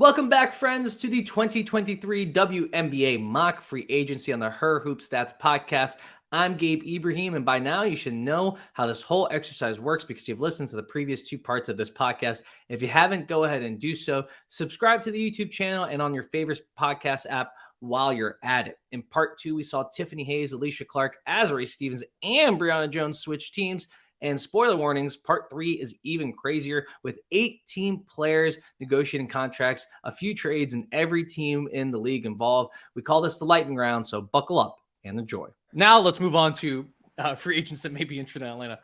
Welcome back, friends, to the 2023 WNBA Mock Free Agency on the Her Hoop Stats podcast. I'm Gabe Ibrahim, and by now you should know how this whole exercise works because you've listened to the previous two parts of this podcast. If you haven't, go ahead and do so. Subscribe to the YouTube channel and on your favorite podcast app while you're at it. In part two, we saw Tiffany Hayes, Alicia Clark, Azari Stevens, and Brianna Jones switch teams. And spoiler warnings, part three is even crazier with 18 players negotiating contracts, a few trades, and every team in the league involved. We call this the lightning round, so buckle up and enjoy. Now let's move on to free agents that may be interested in Atlanta.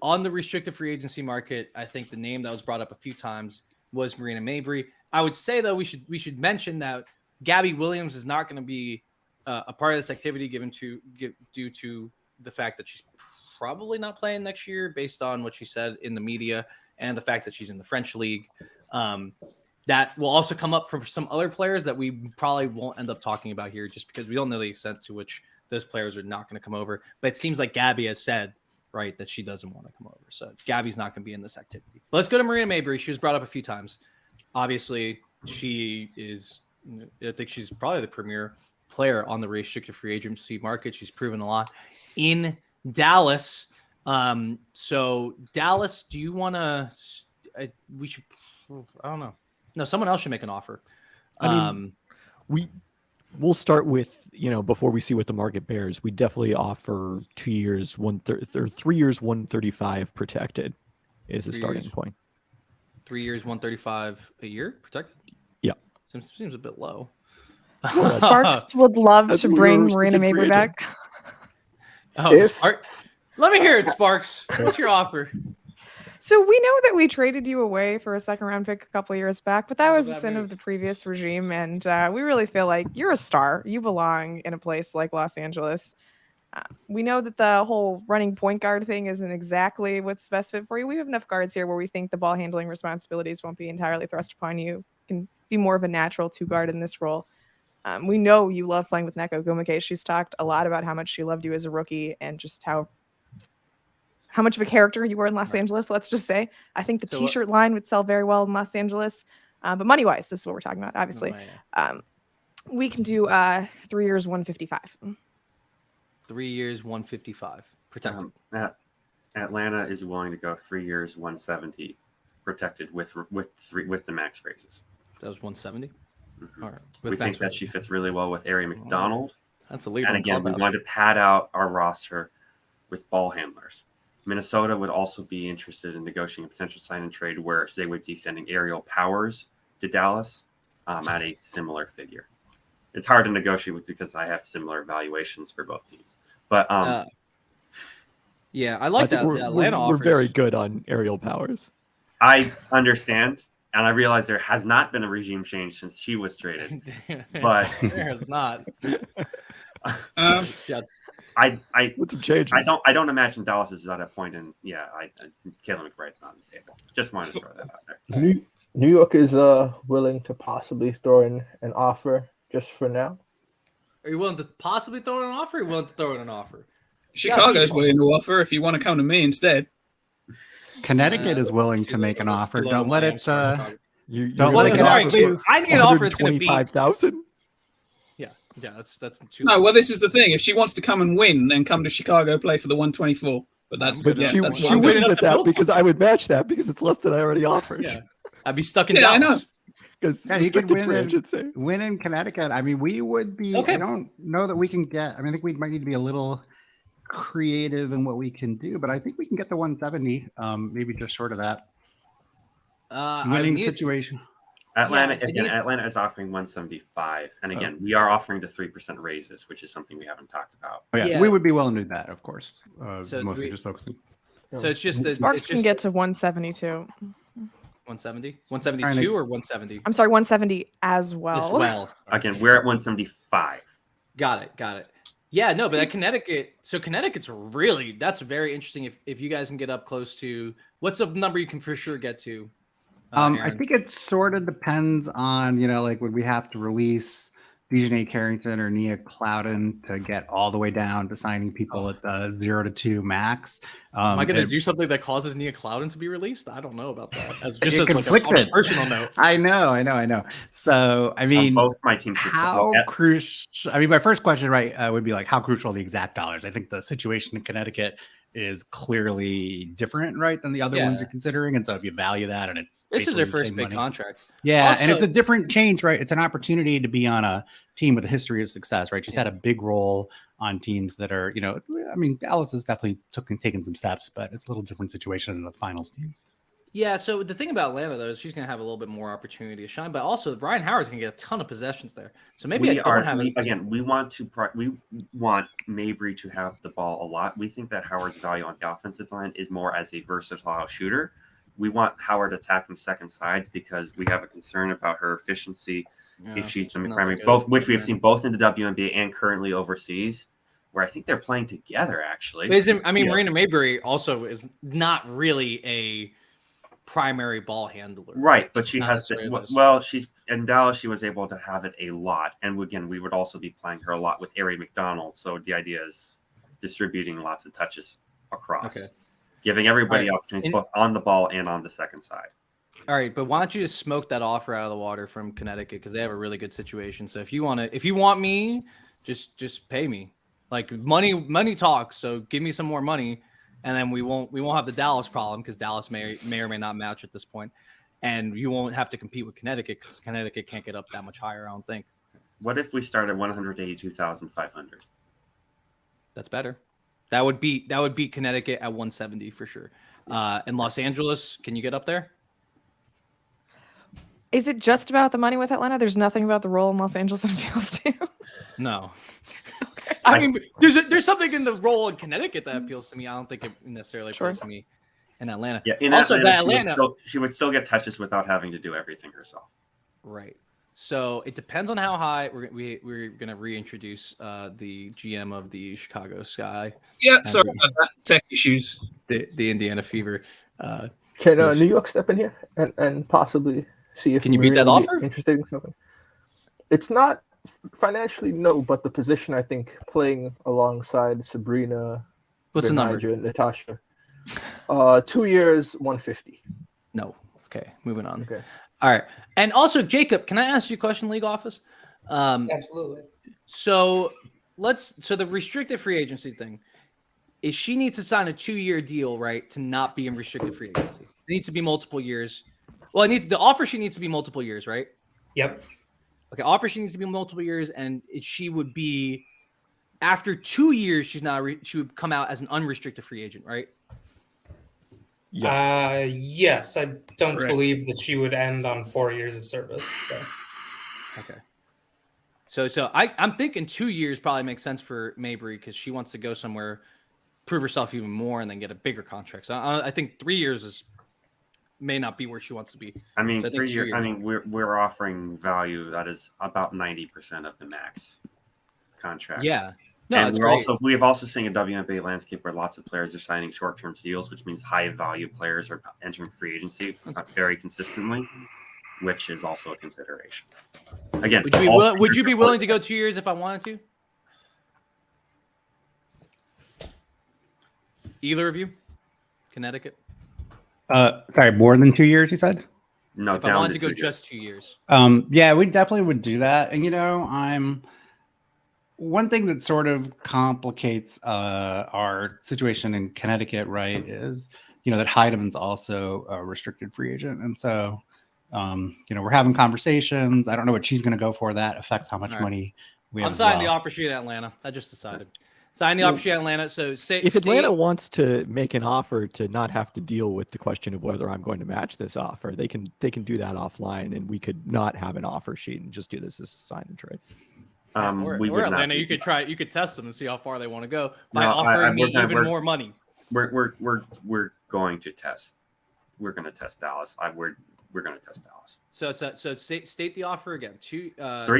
On the restricted free agency market, I think the name that was brought up a few times was Marina Mabrey. I would say, though, we should mention that Gabby Williams is not going to be a part of this activity due to the fact that she's probably not playing next year based on what she said in the media and the fact that she's in the French league. That will also come up for some other players that we probably won't end up talking about here just because we don't know the extent to which those players are not going to come over. But it seems like Gabby has said, right, that she doesn't want to come over. So Gabby's not going to be in this activity. But let's go to Marina Mabrey. She was brought up a few times. Obviously, I think she's probably the premier player on the restricted free agency market. She's proven a lot in Dallas. So Dallas, do you want to? I don't know. No, someone else should make an offer. We'll start with, before we see what the market bears, we definitely offer 2 years, 3 years, 135 protected is a starting point. 3 years, 135 a year protected. Yeah, seems a bit low. Well, Sparks would love to bring Marina Mabrey back. Let me hear it, Sparks. What's your offer? So we know that we traded you away for a second-round pick a couple of years back, but that was the sin of the previous regime, and we really feel like you're a star. You belong in a place like Los Angeles. We know that the whole running point guard thing isn't exactly what's best fit for you. We have enough guards here where we think the ball handling responsibilities won't be entirely thrust upon you. You can be more of a natural two-guard in this role. We know you love playing with Nneka Ogwumike. She's talked a lot about how much she loved you as a rookie and just how much of a character you were in Los Angeles, let's just say. I think the T-shirt line would sell very well in Los Angeles. But money-wise, this is what we're talking about, obviously. We can do 3 years, 155. 3 years, 155. Protected. Atlanta is willing to go 3 years, 170. Protected with the max raises. That was 170? Mm-hmm. All right. We think that she fits really well with Ari McDonald. That's a leader. And again, we wanted to pad out our roster with ball handlers. Minnesota would also be interested in negotiating a potential sign and trade where they would be sending Aerial Powers to Dallas at a similar figure. It's hard to negotiate with because I have similar valuations for both teams. But yeah, I like that. We're very good on Aerial Powers. I understand, and I realize there has not been a regime change since she was traded. But there has not. What's some changes? I don't imagine Dallas is at a point in Kayla McBride's not on the table. Just wanted to throw that out there. New York is willing to possibly throw in an offer just for now. Are you willing to possibly throw in an offer? Or are you willing to throw in an offer? Chicago's willing to offer if you want to come to me instead. Connecticut is willing to make an offer. Don't let it. I need an offer that's going to be 5,000. Yeah, that's too. No, well, this is the thing. If she wants to come and win, then come to Chicago, play for the 124. But she wouldn't at that because I would match that because it's less than I already offered. Yeah, I'd be stuck in Dallas. I know. Because you can win in Connecticut. I mean, we would be. Okay. I don't know that we can get. I mean, I think we might need to be a little creative in what we can do, but I think we can get the 170. Maybe just short of that. Winning situation. Atlanta is offering 175, and again, we are offering the 3% raises, which is something we haven't talked about. Oh, yeah, we would be willing to do that, of course. Mostly just focusing. So it's just that Sparks can get to 172. 170, 172 or 170. I'm sorry, 170 as well. Again, we're at 175. Got it. Yeah, no, but Connecticut. So Connecticut's that's very interesting. If you guys can get up close to what's the number you can for sure get to. I think it sort of depends on, would we have to release Dejanay Carrington or Nia Clouden to get all the way down to signing people at the 0 to 2 max. Am I going to do something that causes Nia Clouden to be released? I don't know about that. As just as like conflicted. on a personal note. I know. So I mean, both my teams. How crucial? I mean, my first question, right, would be like, how crucial are the exact dollars? I think the situation in Connecticut is clearly different, right, than the other ones you're considering. And so if you value that, and this is their first big contract. Yeah, also, and it's a different change, right? It's an opportunity to be on a team with a history of success, right? She's had a big role on teams that are, I mean, Dallas has definitely taken some steps, but it's a little different situation in the finals team. Yeah, so the thing about Atlanta, though, is she's going to have a little bit more opportunity to shine, but also Ryan Howard's going to get a ton of possessions there. So maybe we want Mabrey to have the ball a lot. We think that Howard's value on the offensive line is more as a versatile shooter. We want Howard attacking second sides because we have a concern about her efficiency if she's the primary, which we have seen both in the WNBA and currently overseas, where I think they're playing together, actually. Marina Mabrey also is not really a primary ball handler, right? But she has she's in Dallas. She was able to have it a lot, and again, we would also be playing her a lot with Ari McDonald. So the idea is distributing lots of touches across, giving everybody opportunities both on the ball and on the second side. All right, but why don't you just smoke that offer out of the water from Connecticut, because they have a really good situation. So if you want me, just pay me. Like money talks. So give me some more money. And then we won't have the Dallas problem, because Dallas may or may not match at this point. And you won't have to compete with Connecticut, because Connecticut can't get up that much higher, I don't think. What if we start at 182,500? That's better. That would beat Connecticut at 170 for sure. In Los Angeles, can you get up there? Is it just about the money with Atlanta? There's nothing about the role in Los Angeles that appeals to you? No. Okay. I mean, there's something in the role in Connecticut that appeals to me. I don't think it necessarily appeals to me in Atlanta. Yeah, in Atlanta, she would still get touches without having to do everything herself. Right. So it depends on how high we're going to reintroduce the GM of the Chicago Sky. Yeah, sorry about that. Tech issues. The Indiana Fever. Can New York step in here and possibly see if can you beat that offer? Interested in something. It's not financially, no, but the position, I think, playing alongside Sabrina, what's the number? And Natasha. 2 years, 150. No. Okay, moving on. Okay. All right. And also, Jacob, can I ask you a question, League Office? Absolutely. So the restricted free agency thing is she needs to sign a 2-year deal, right, to not be in restricted free agency. It needs to be multiple years. Well, the offer she needs to be multiple years, right? Yep. Okay, offer she needs to be multiple years, and she would be after 2 years. She would come out as an unrestricted free agent, right? Yes. Yes. I don't believe that she would end on 4 years of service. So. Okay. So I'm thinking 2 years probably makes sense for Mabrey, because she wants to go somewhere, prove herself even more, and then get a bigger contract. So I think 3 years may not be where she wants to be. I mean, so 3 years. I mean, we're offering value that is about 90% of the max contract. Yeah. No, and we have also seen a WNBA landscape where lots of players are signing short-term deals, which means high-value players are entering free agency very consistently, which is also a consideration. Again, would you be willing to go 2 years if I wanted to? Either of you, Connecticut. Sorry, more than 2 years, you said? No, if I wanted to go just 2 years. Yeah, we definitely would do that. And one thing that sort of complicates our situation in Connecticut, right, is that Heideman's also a restricted free agent, and so we're having conversations. I don't know what she's going to go for. That affects how much money we have. I'm signing the offer sheet at Atlanta. I just decided. Sign the offer sheet at Atlanta. So if Atlanta wants to make an offer to not have to deal with the question of whether I'm going to match this offer, they can do that offline, and we could not have an offer sheet and just do this as a sign and trade. Or Atlanta, you could test them and see how far they want to go by offering me even more money. We're going to test. We're going to test Dallas. We're going to test Dallas. So state the offer again. 3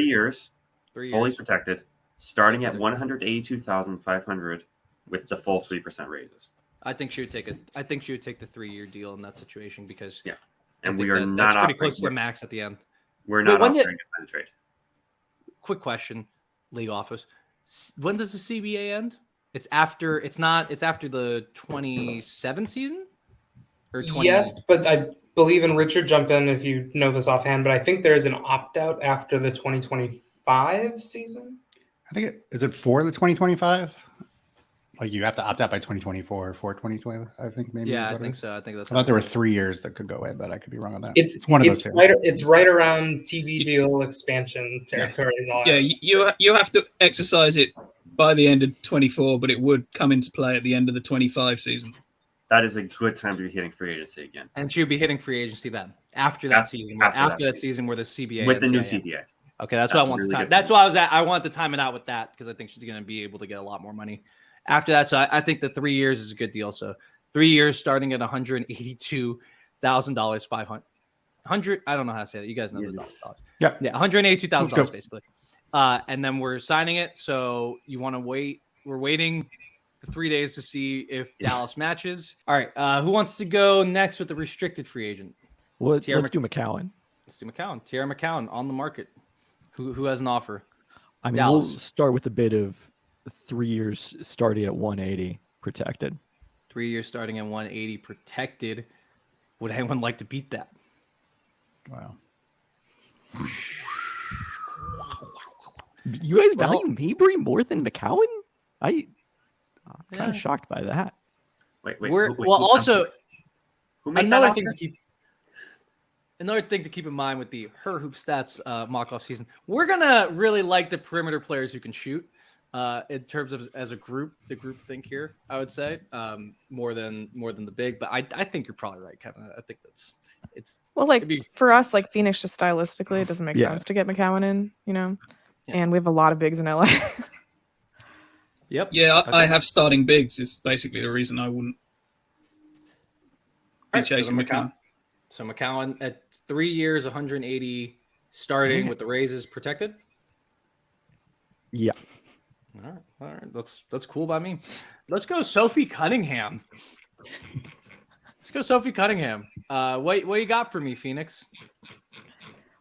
years, fully protected, starting at 182,500 with the full 3% raises. I think she would take the 3-year deal in that situation, because and we are not that's pretty close to the max at the end. We're not offering a sign and trade. quick question, league office. When does the CBA end? It's after the 27 season? Or 20... Yes, but I believe, and Richard, jump in if you know this offhand, but I think there is an opt-out after the 2025 season. I think is it for the 2025? Like you have to opt out by 2024 for 2020. I think maybe. Yeah, I think so. I think that's. I thought there were 3 years that could go away, but I could be wrong on that. It's one of those two. It's right around TV deal expansion territory. Yeah, you have to exercise it by the end of 24, but it would come into play at the end of the 25 season. That is a good time to be hitting free agency again. And she'll be hitting free agency then after that season. After that season where the CBA with the new CBA. Okay, that's what I want to time. That's why I was at. I wanted to time it out with that because I think she's going to be able to get a lot more money after that. So I think the 3 years is a good deal. So 3 years starting at $182,000, 500. I don't know how to say that. You guys know the dollars. Yep. Yeah, $182,000 basically. And then we're signing it. So you want to wait? We're waiting 3 days to see if Dallas matches. All right. Who wants to go next with the restricted free agent? Well, let's do McCowan. Let's do McCowan. Teaira McCowan on the market. Who has an offer? I mean, Dallas. we'll start with a bit of 3 years starting at 180 protected. 3 years starting at 180 protected. Would anyone like to beat that? Wow. You guys value Mabrey more than McCowan? I'm kind of shocked by that. Wait. Also, who made another that thing offer? to keep in mind with the Her Hoop Stats mock off season, we're gonna really like the perimeter players who can shoot. In terms of as a group, the group think here, I would say more than the big. But I think you're probably right, Kevin. I think it's well, like for us, like Phoenix, just stylistically, it doesn't make sense to get McCowan in, Yeah. And we have a lot of bigs in LA. Yep. Yeah, I have starting bigs. Is basically the reason I wouldn't be chasing McCowan. So McCowan at 3 years, 180, starting with the raises protected. Yeah. All right. That's cool by me. Let's go Sophie Cunningham. What you got for me, Phoenix?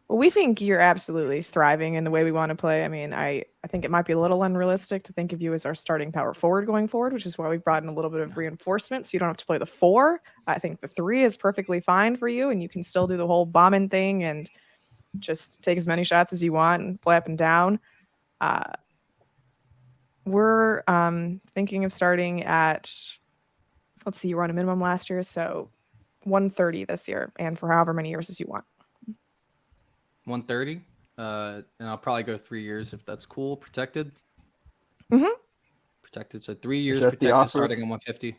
Well, we think you're absolutely thriving in the way we want to play. I mean, I think it might be a little unrealistic to think of you as our starting power forward going forward, which is why we've brought in a little bit of reinforcement. So you don't have to play the 4. I think the 3 is perfectly fine for you, and you can still do the whole bombing thing and just take as many shots as you want and play up and down. We're thinking of starting at, let's see, you were on a minimum last year, so 130 this year, and for however many years as you want. 130, and I'll probably go 3 years if that's cool. Protected. Mm-hmm. Protected. So 3 years that the protected, offer? starting at 150.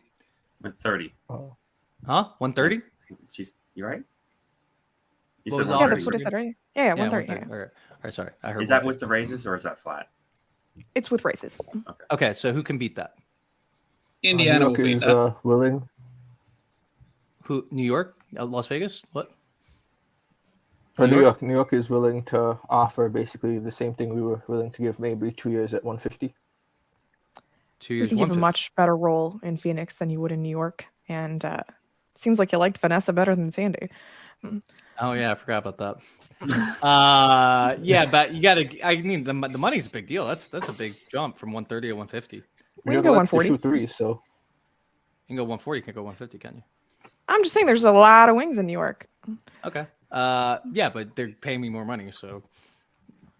130. Huh? 130? You right? You What was said the Yeah, offer? that's what I said, right? Yeah, 130. 130. All right, sorry. I heard. Is that 150. with the raises or is that flat? It's with raises. Okay, so who can beat that? Indiana New will York beat is that. willing. Who? New York? Las Vegas? What? New York is willing to offer basically the same thing we were willing to give Mabrey 2 years at 150. 2 I years. think you have a 150. much better role in Phoenix than you would in New York, and seems like you liked Vanessa better than Sandy. Oh yeah, I forgot about that. Yeah, but you gotta. I mean, the money's a big deal. That's a big jump from 130 to 150. We can go 140. Shoot 3, so You can go 140. You can go 150. Can you? I'm just saying, there's a lot of wings in New York. Okay. Yeah, but they're paying me more money, so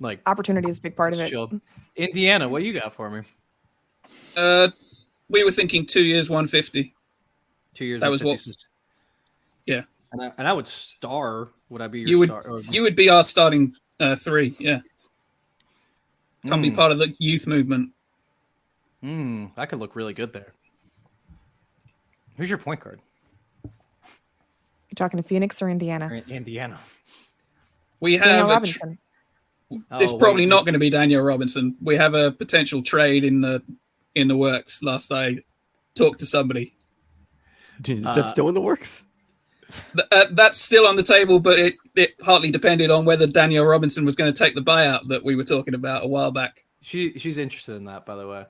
like Opportunity is a big part of it's it. chill. Indiana, what you got for me? We were thinking 2 years, 150. 2 years. That was 150. Yeah. And I would star. Would I be your You would star? Or- you would be our starting 3. Yeah, come be Mm. part of the youth movement. That could look really good there. Who's your point guard? You're talking to Phoenix or Indiana? Or Indiana. We Daniel have Robinson. it's Oh, probably wait, not who's- going to be Daniel Robinson. We have a potential trade in the works. Last I talked to somebody, Is that still in the works? that's still on the table, but it partly depended on whether Daniel Robinson was going to take the buyout that we were talking about a while back. She's interested in that, by the way.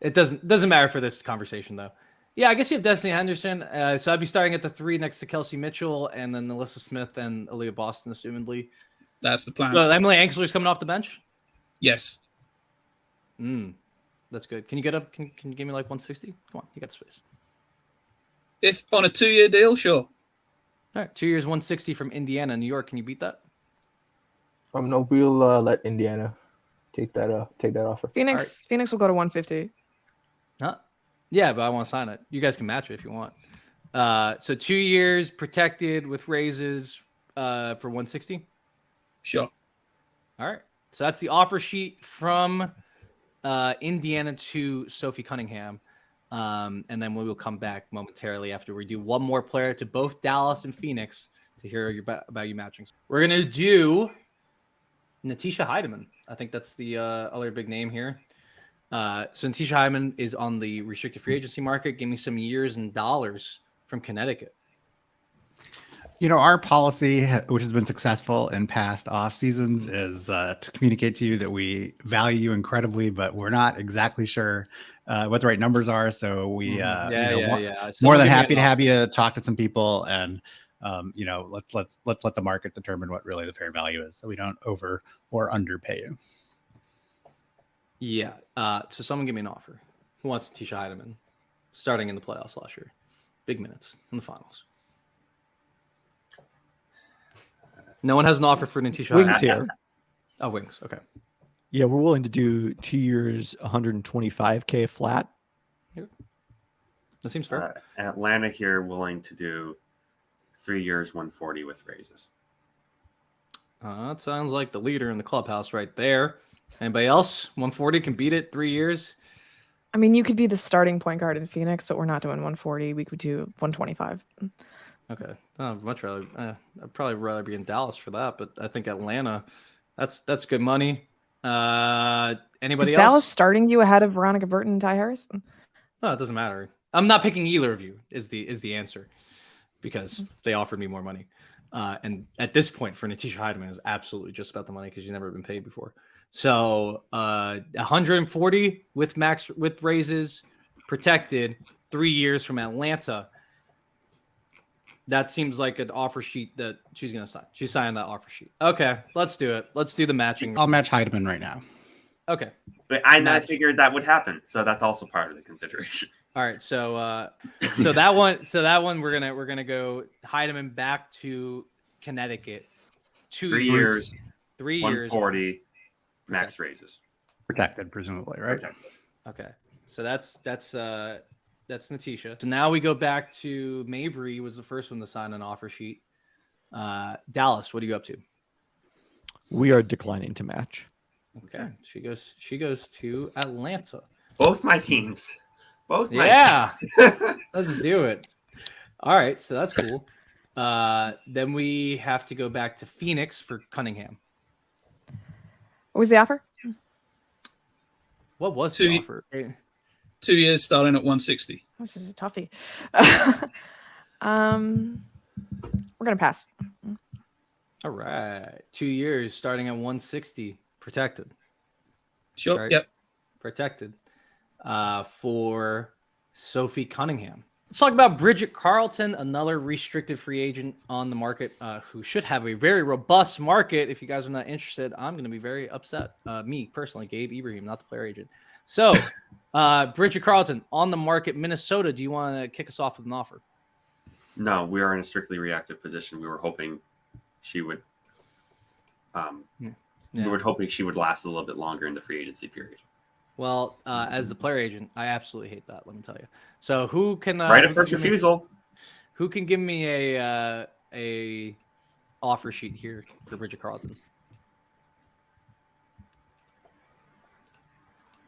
It doesn't matter for this conversation though. Yeah, I guess you have Destiny Henderson. So I'd be starting at the 3 next to Kelsey Mitchell, and then Alyssa Smith and Aaliyah Boston, assumedly. That's the plan. So Emily Angsler's coming off the bench. Yes. That's good. Can you get up? Can you give me like 160? Come on, you got space. If on a 2-year deal, sure. All right, 2 years, 160 from Indiana, New York. Can you beat that? No, we'll let Indiana take that offer. Phoenix will go to 150. Huh? Yeah, but I want to sign it. You guys can match it if you want. So 2 years protected with raises for 160. Sure. All right. So that's the offer sheet from Indiana to Sophie Cunningham. And then we will come back momentarily after we do one more player to both Dallas and Phoenix to hear about you matching. We're going to do Natisha Heideman. I think that's the other big name here. So Natisha Heideman is on the restricted free agency market. Give me some years and dollars from Connecticut. Our policy, which has been successful in past off seasons, is to communicate to you that we value you incredibly, but we're not exactly sure what the right numbers are. So we, more than happy to have you talk to some people, and let's let the market determine what really the fair value is, so we don't over or underpay you. Yeah. So someone give me an offer. Who wants Natisha Heideman starting in the playoffs last year? Big minutes in the finals. No one has an offer for Natisha Wings Heideman. here. Oh, Wings. Okay. Yeah, we're willing to do 2 years, 125K flat. That seems fair. Atlanta here willing to do 3 years, 140 with raises. That sounds like the leader in the clubhouse right there. Anybody else? 140 can beat it. 3 years. I mean, you could be the starting point guard in Phoenix, but we're not doing 140. We could do 125. Okay. I'd much rather. I'd probably rather be in Dallas for that, but I think Atlanta. That's good money. Anybody Is else? Dallas starting you ahead of Veronica Burton and Ty Harrison? No, it doesn't matter. I'm not picking either of you. Is the answer, because they offered me more money. And at this point, for Natisha Heideman, is absolutely just about the money because she's never been paid before. So 140 with raises, protected, 3 years from Atlanta. That seems like an offer sheet that she's going to sign. She's signing that offer sheet. Okay, let's do it. Let's do the matching. I'll match Heideman right now. Okay. But I figured that would happen, so that's also part of the consideration. All right, so that one we're gonna go Heideman back to Connecticut. 3 years, 3 years, 140 max raises. Protected, presumably, right? Protected. Okay, so that's Natisha. So now we go back to Mabrey, was the first one to sign an offer sheet. Dallas, what are you up to? We are declining to match. Okay, she goes to Atlanta. Both my teams. Yeah, let's do it. All right, so that's cool. Then we have to go back to Phoenix for Cunningham. What was the offer? What was the offer? 2 years starting at 160. This is a toughie. We're gonna pass. All right, 2 years starting at 160, protected. Sure. Right? Yep. Protected. For Sophie Cunningham. Let's talk about Bridget Carleton, another restricted free agent on the market, who should have a very robust market. If you guys are not interested, I'm going to be very upset. Me personally, Gabe Ibrahim, not the player agent. So, Bridget Carleton on the market, Minnesota. Do you want to kick us off with an offer? No, we are in a strictly reactive position. We were hoping she would. We were hoping she would last a little bit longer in the free agency period. Well, as the player agent, I absolutely hate that. Let me tell you. So, who can right of first refusal? Who can give me a offer sheet here for Bridget Carleton?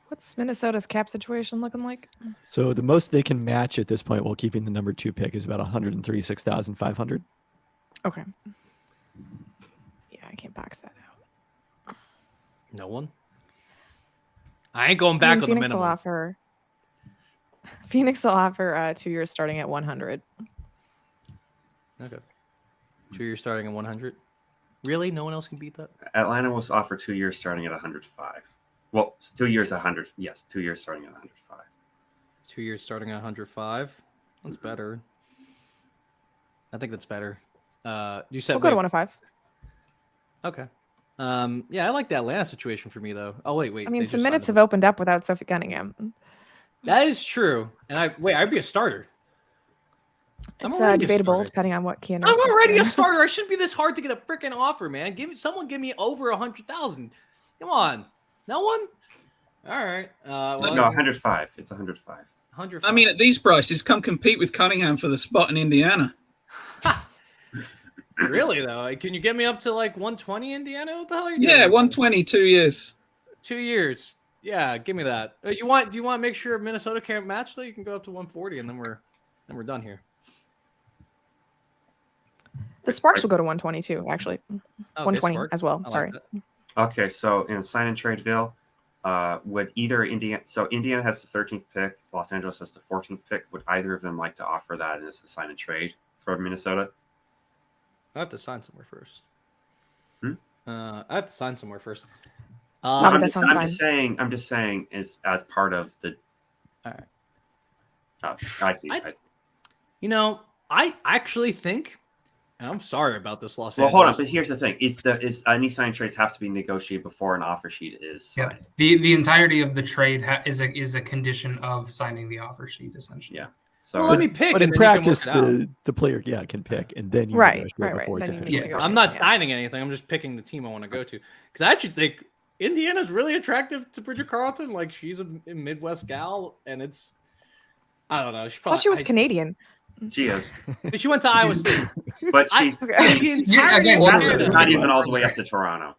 What's Minnesota's cap situation looking like? So the most they can match at this point while keeping the number 2 pick is about 136,500. Okay. Yeah, I can't box that out. No one. I ain't going back on the Phoenix minimum. Phoenix will offer 2 years starting at 100. Okay. 2 years starting at 100. Really? No one else can beat that? Atlanta was offered 2 years starting at 105. Well, 2 years 100. Yes, 2 years starting at 105. 2 years starting at 105. That's better. I think that's better. You said We'll go to 105. Okay. Yeah, I like the Atlanta situation for me though. Oh wait. I they mean, just some signed minutes him. have opened up without Sophie Cunningham. That is true. And I'd be a starter. I'm It's already a debatable starter. depending on what Keanu. I'm already a starter. I shouldn't be this hard to get a freaking offer, man. Give me over 100,000. Come on, no one. All right. No, 105. It's 105. 105. I mean, at these prices, come compete with Cunningham for the spot in Indiana. Really though, can you get me up to like 120, Indiana? What the hell are you doing? Yeah, 120, 2 years. 2 years. Yeah, give me that. Do you want to make sure Minnesota can't match though? You can go up to 140, and then we're done here. The Sparks will go to 122, actually. Okay, 120 Sparks. as well. I like Sorry. that. Okay, so in sign and trade Ville, would either Indiana? So Indiana has the 13th pick. Los Angeles has the 14th pick. Would either of them like to offer that as a sign and trade for Minnesota? I have to sign somewhere first. Hmm? I have to sign somewhere first. That I'm sounds fine. just saying, as part of the. All right. Oh, I see. You know, I actually think, and I'm sorry about this, Los Well, Angeles. hold on, but here's the thing: is any sign trades have to be negotiated before an offer sheet is signed? Yeah. The entirety of the trade is a condition of signing the offer sheet, essentially. Yeah. So Well, let me pick. But in and then you can work practice, it out. the player can pick, and then you Right, negotiate right. before it's Then you official. negotiate. I'm not Yeah. signing anything. I'm just picking the team I want to go to because I actually think Indiana's really attractive to Bridget Carleton. Like she's a Midwest gal, and it's I don't know. I thought she was Canadian. she is, She went to Iowa State. but she's Okay. The entirety again, of one of Canada, not even all the way up to Toronto.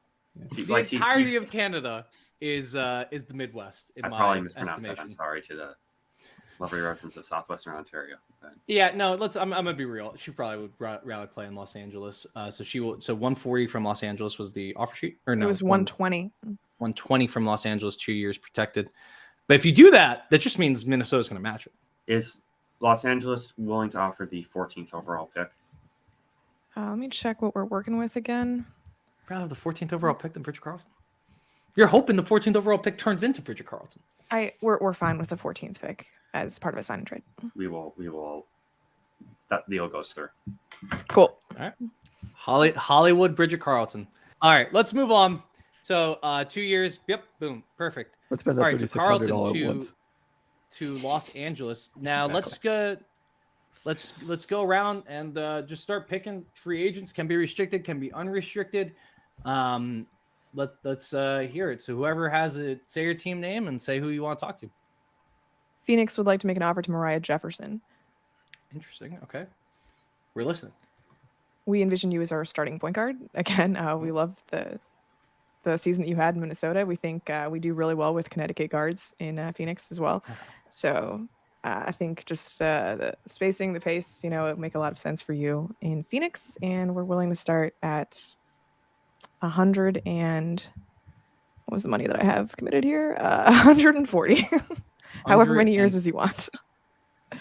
the entirety of Canada is the Midwest. In I my probably mispronounced that. estimation. I'm sorry to the lovely residents of southwestern Ontario. But Yeah, no. I'm gonna be real. She probably would rather play in Los Angeles. So she will. So 140 from Los Angeles was the offer sheet, or no? It was 120. 120 from Los Angeles, 2 years protected. But if you do that, that just means Minnesota's gonna match it. Is Los Angeles willing to offer the 14th overall pick? Let me check what we're working with again. Rather have the 14th overall pick than Bridget Carleton. You're hoping the 14th overall pick turns into Bridget Carleton. We're fine with the 14th pick as part of a sign and trade. We will. That deal goes through. Cool. All right. Hollywood Bridget Carleton. All right, let's move on. So 2 years. Yep. Boom. Perfect. Let's spend All that right, so $3,600 Carleton at once. to Los Angeles. Now Exactly. let's go around and just start picking free agents. Can be restricted, can be unrestricted. Let's hear it. So whoever has it, say your team name and say who you want to talk to. Phoenix would like to make an offer to Moriah Jefferson. Interesting. Okay, we're listening. We envision you as our starting point guard. Again, we love the season that you had in Minnesota. We think we do really well with Connecticut guards in Phoenix as well. So I think just the spacing, the pace, it would make a lot of sense for you in Phoenix. And we're willing to start at 100 and what was the money that I have committed here? 140. However many years as you want.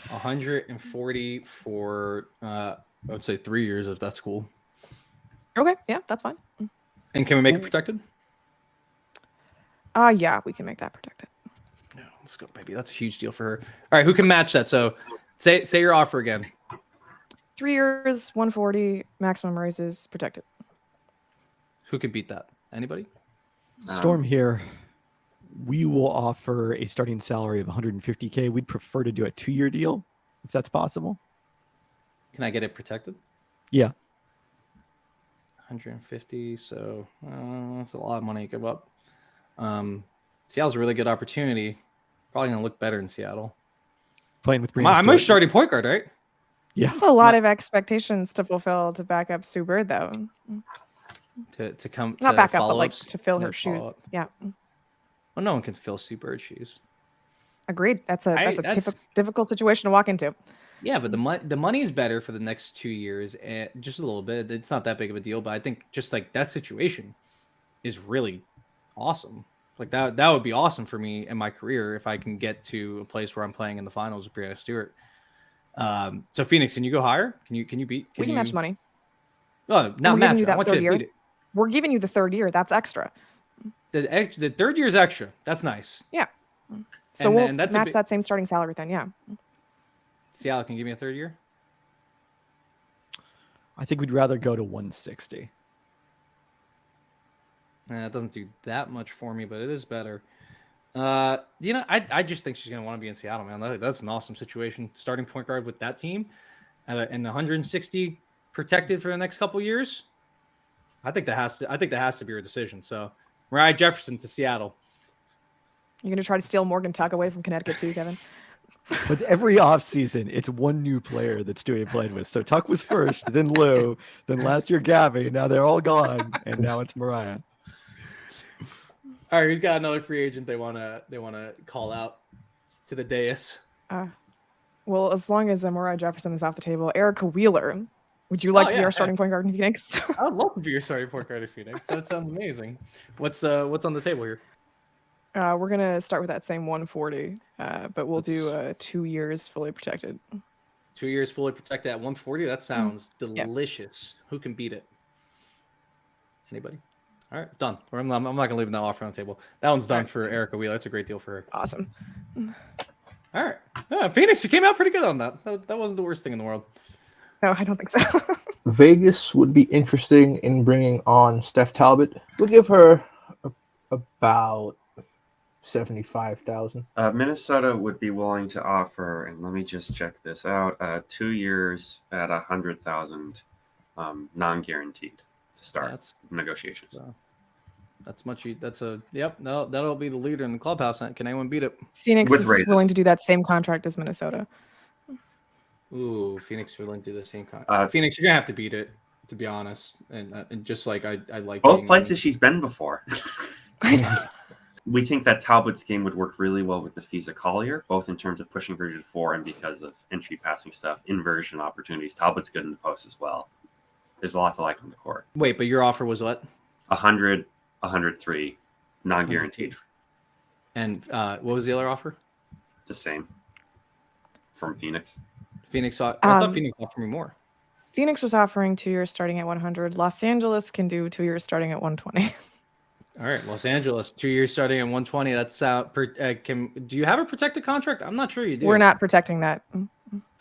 140 for I would say 3 years if that's cool. Okay, yeah, that's fine. And can we make it protected? Yeah, we can make that protected. Yeah, let's go, baby. That's a huge deal for her. All right, who can match that? So say your offer again. 3 years, 140, maximum raises, protected. Who can beat that? Anybody? Storm here. We will offer a starting salary of 150K. We'd prefer to do a 2-year deal, if that's possible. Can I get it protected? Yeah. 150. So that's a lot of money to give up. Seattle's a really good opportunity. Probably gonna look better in Seattle. Playing with I'm a starting point guard, right? Yeah. That's a lot of expectations to fulfill to back up Sue Bird, though. To come Not to back up, but like follow-ups to fill and her then follow-up. shoes. Yeah, Well, no one can fill Sue Bird shoes. agreed. That's a difficult situation to walk into. Yeah, but the money is better for the next 2 years, and just a little bit. It's not that big of a deal, but I think just like that situation is really awesome. Like that would be awesome for me in my career if I can get to a place where I'm playing in the finals with Brianna Stewart. So Phoenix, can you go higher? Can you beat? We can match money. Oh, not we're match. giving you I that want you third to year. beat it. We're giving you the third year. That's extra. The third year is extra. That's nice. Yeah. So And we'll then that's match that same starting salary then. Yeah. Seattle can give me a third year. I think we'd rather go to 160. It doesn't do that much for me, but it is better. I just think she's going to want to be in Seattle, man. That's an awesome situation. Starting point guard with that team and 160 protected for the next couple years. I think that has to be her decision. So Moriah Jefferson to Seattle. You're going to try to steal Morgan Tuck away from Connecticut too, Kevin? But every offseason, it's one new player that's doing played with. So Tuck was first, then Lou, then last year Gabby. Now they're all gone, and now it's Moriah. All right, who's got another free agent they wanna call out to the dais? Well, as long as Moriah Jefferson is off the table, Erica Wheeler. Would you like to be our starting point guard in Phoenix? I would love to be your starting point guard in Phoenix. That sounds amazing. What's on the table here? We're gonna start with that same 140, but we'll do 2 years fully protected. 2 years fully protected at 140. That sounds delicious. Who can beat it? Anybody? All right, done. I'm not gonna leave that offer on the table. That one's done for Erica Wheeler. That's a great deal for her. Awesome. All right, Phoenix, you came out pretty good on that. That wasn't the worst thing in the world. No, I don't think so. Vegas would be interesting in bringing on Steph Talbot. We'll give her about 75,000. Minnesota would be willing to offer, and let me just check this out, 2 years at 100,000, non-guaranteed to start negotiations. That'll be the leader in the clubhouse. Can anyone beat it? Phoenix is willing to do that same contract as Minnesota. Ooh, Phoenix willing to do the same contract. Phoenix, you're gonna have to beat it, to be honest. And just like I like both places she's been before. We think that Talbot's game would work really well with Nafisa Collier, both in terms of pushing her to the floor and because of entry passing stuff, inversion opportunities. Talbot's good in the post as well. There's a lot to like on the court. Wait, but your offer was what? 100, 103, non-guaranteed. And what was the other offer? The same. From Phoenix. I thought Phoenix offered me more. Phoenix was offering 2 years starting at 100. Los Angeles can do 2 years starting at 120. All right, Los Angeles, 2 years starting at 120. That's do you have a protected contract? I'm not sure you do. We're not protecting that.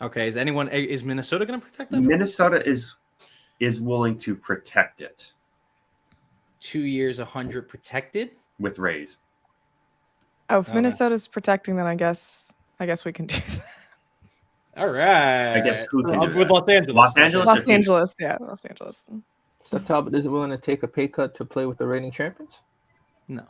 Okay, is Minnesota going to protect that? Minnesota is willing to protect it. 2 years, 100 protected with raise. Oh, if Minnesota's protecting, then I guess we can do that. All right. I guess who can do with that? Los Angeles? Los Angeles, Los Angeles. Steph Talbot isn't willing to take a pay cut to play with the reigning champions? No.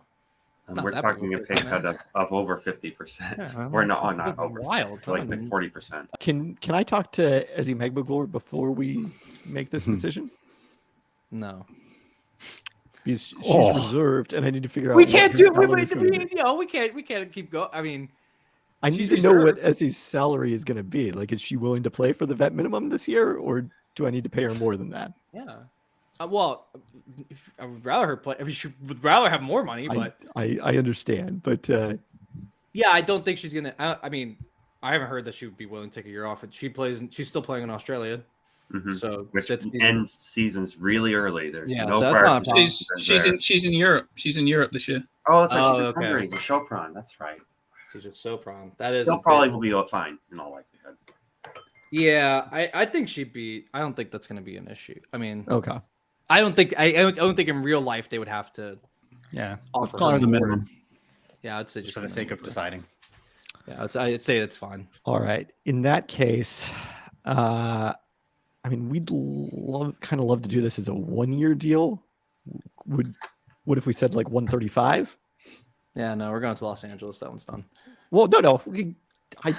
We're talking a pay cut of over 50%. We're not over. Wild. Like 40%. Can I talk to Ezi Magbegor before we make this decision? No. Because she's reserved, and I need to figure out. We can't do. We can't keep going. I mean, I need to know what Ezi's salary is going to be. Like, is she willing to play for the vet minimum this year, or do I need to pay her more than that? Yeah. Well, I would rather her play. I mean, she would rather have more money, but I understand. But yeah, I don't think she's gonna. I mean, I haven't heard that she would be willing to take a year off. She's still playing in Australia. Mm-hmm. So which ends seasons really early. There's no so prior. She's in Europe. She's in Europe this year. Oh, that's right. She's in Hungary. The Chopron. That's right. She's a Sopron. That is. Still probably will be fine in all likelihood. Yeah, I think she'd be. I don't think that's going to be an issue. I mean, okay. I don't think in real life they would have to. Yeah, offer call her the minimum. Yeah, I'd say just for the sake of deciding. Yeah, I'd say that's fine. All right. In that case, I mean, we'd kind of love to do this as a 1 year deal. What if we said like 135? Yeah, no, we're going to Los Angeles. That one's done. Well, no.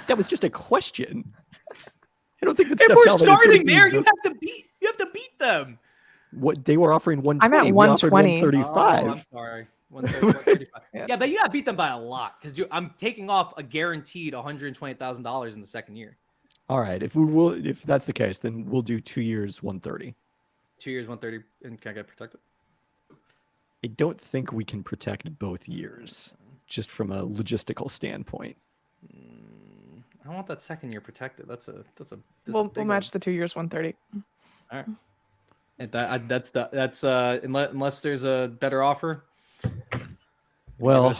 That was just a question. I don't think that's. If we're starting there, you have to beat them. What they were offering 120. I'm at 120. 135. Oh, I'm sorry. 135. Yeah, but you got to beat them by a lot because I'm taking off a guaranteed $120,000 in the second year. All right. If that's the case, then we'll do 2 years, 130. 2 years, 130, and can I get protected? I don't think we can protect both years, just from a logistical standpoint. I want that second year protected. We'll match the 2 years, 130. All right. And that's unless there's a better offer. Well,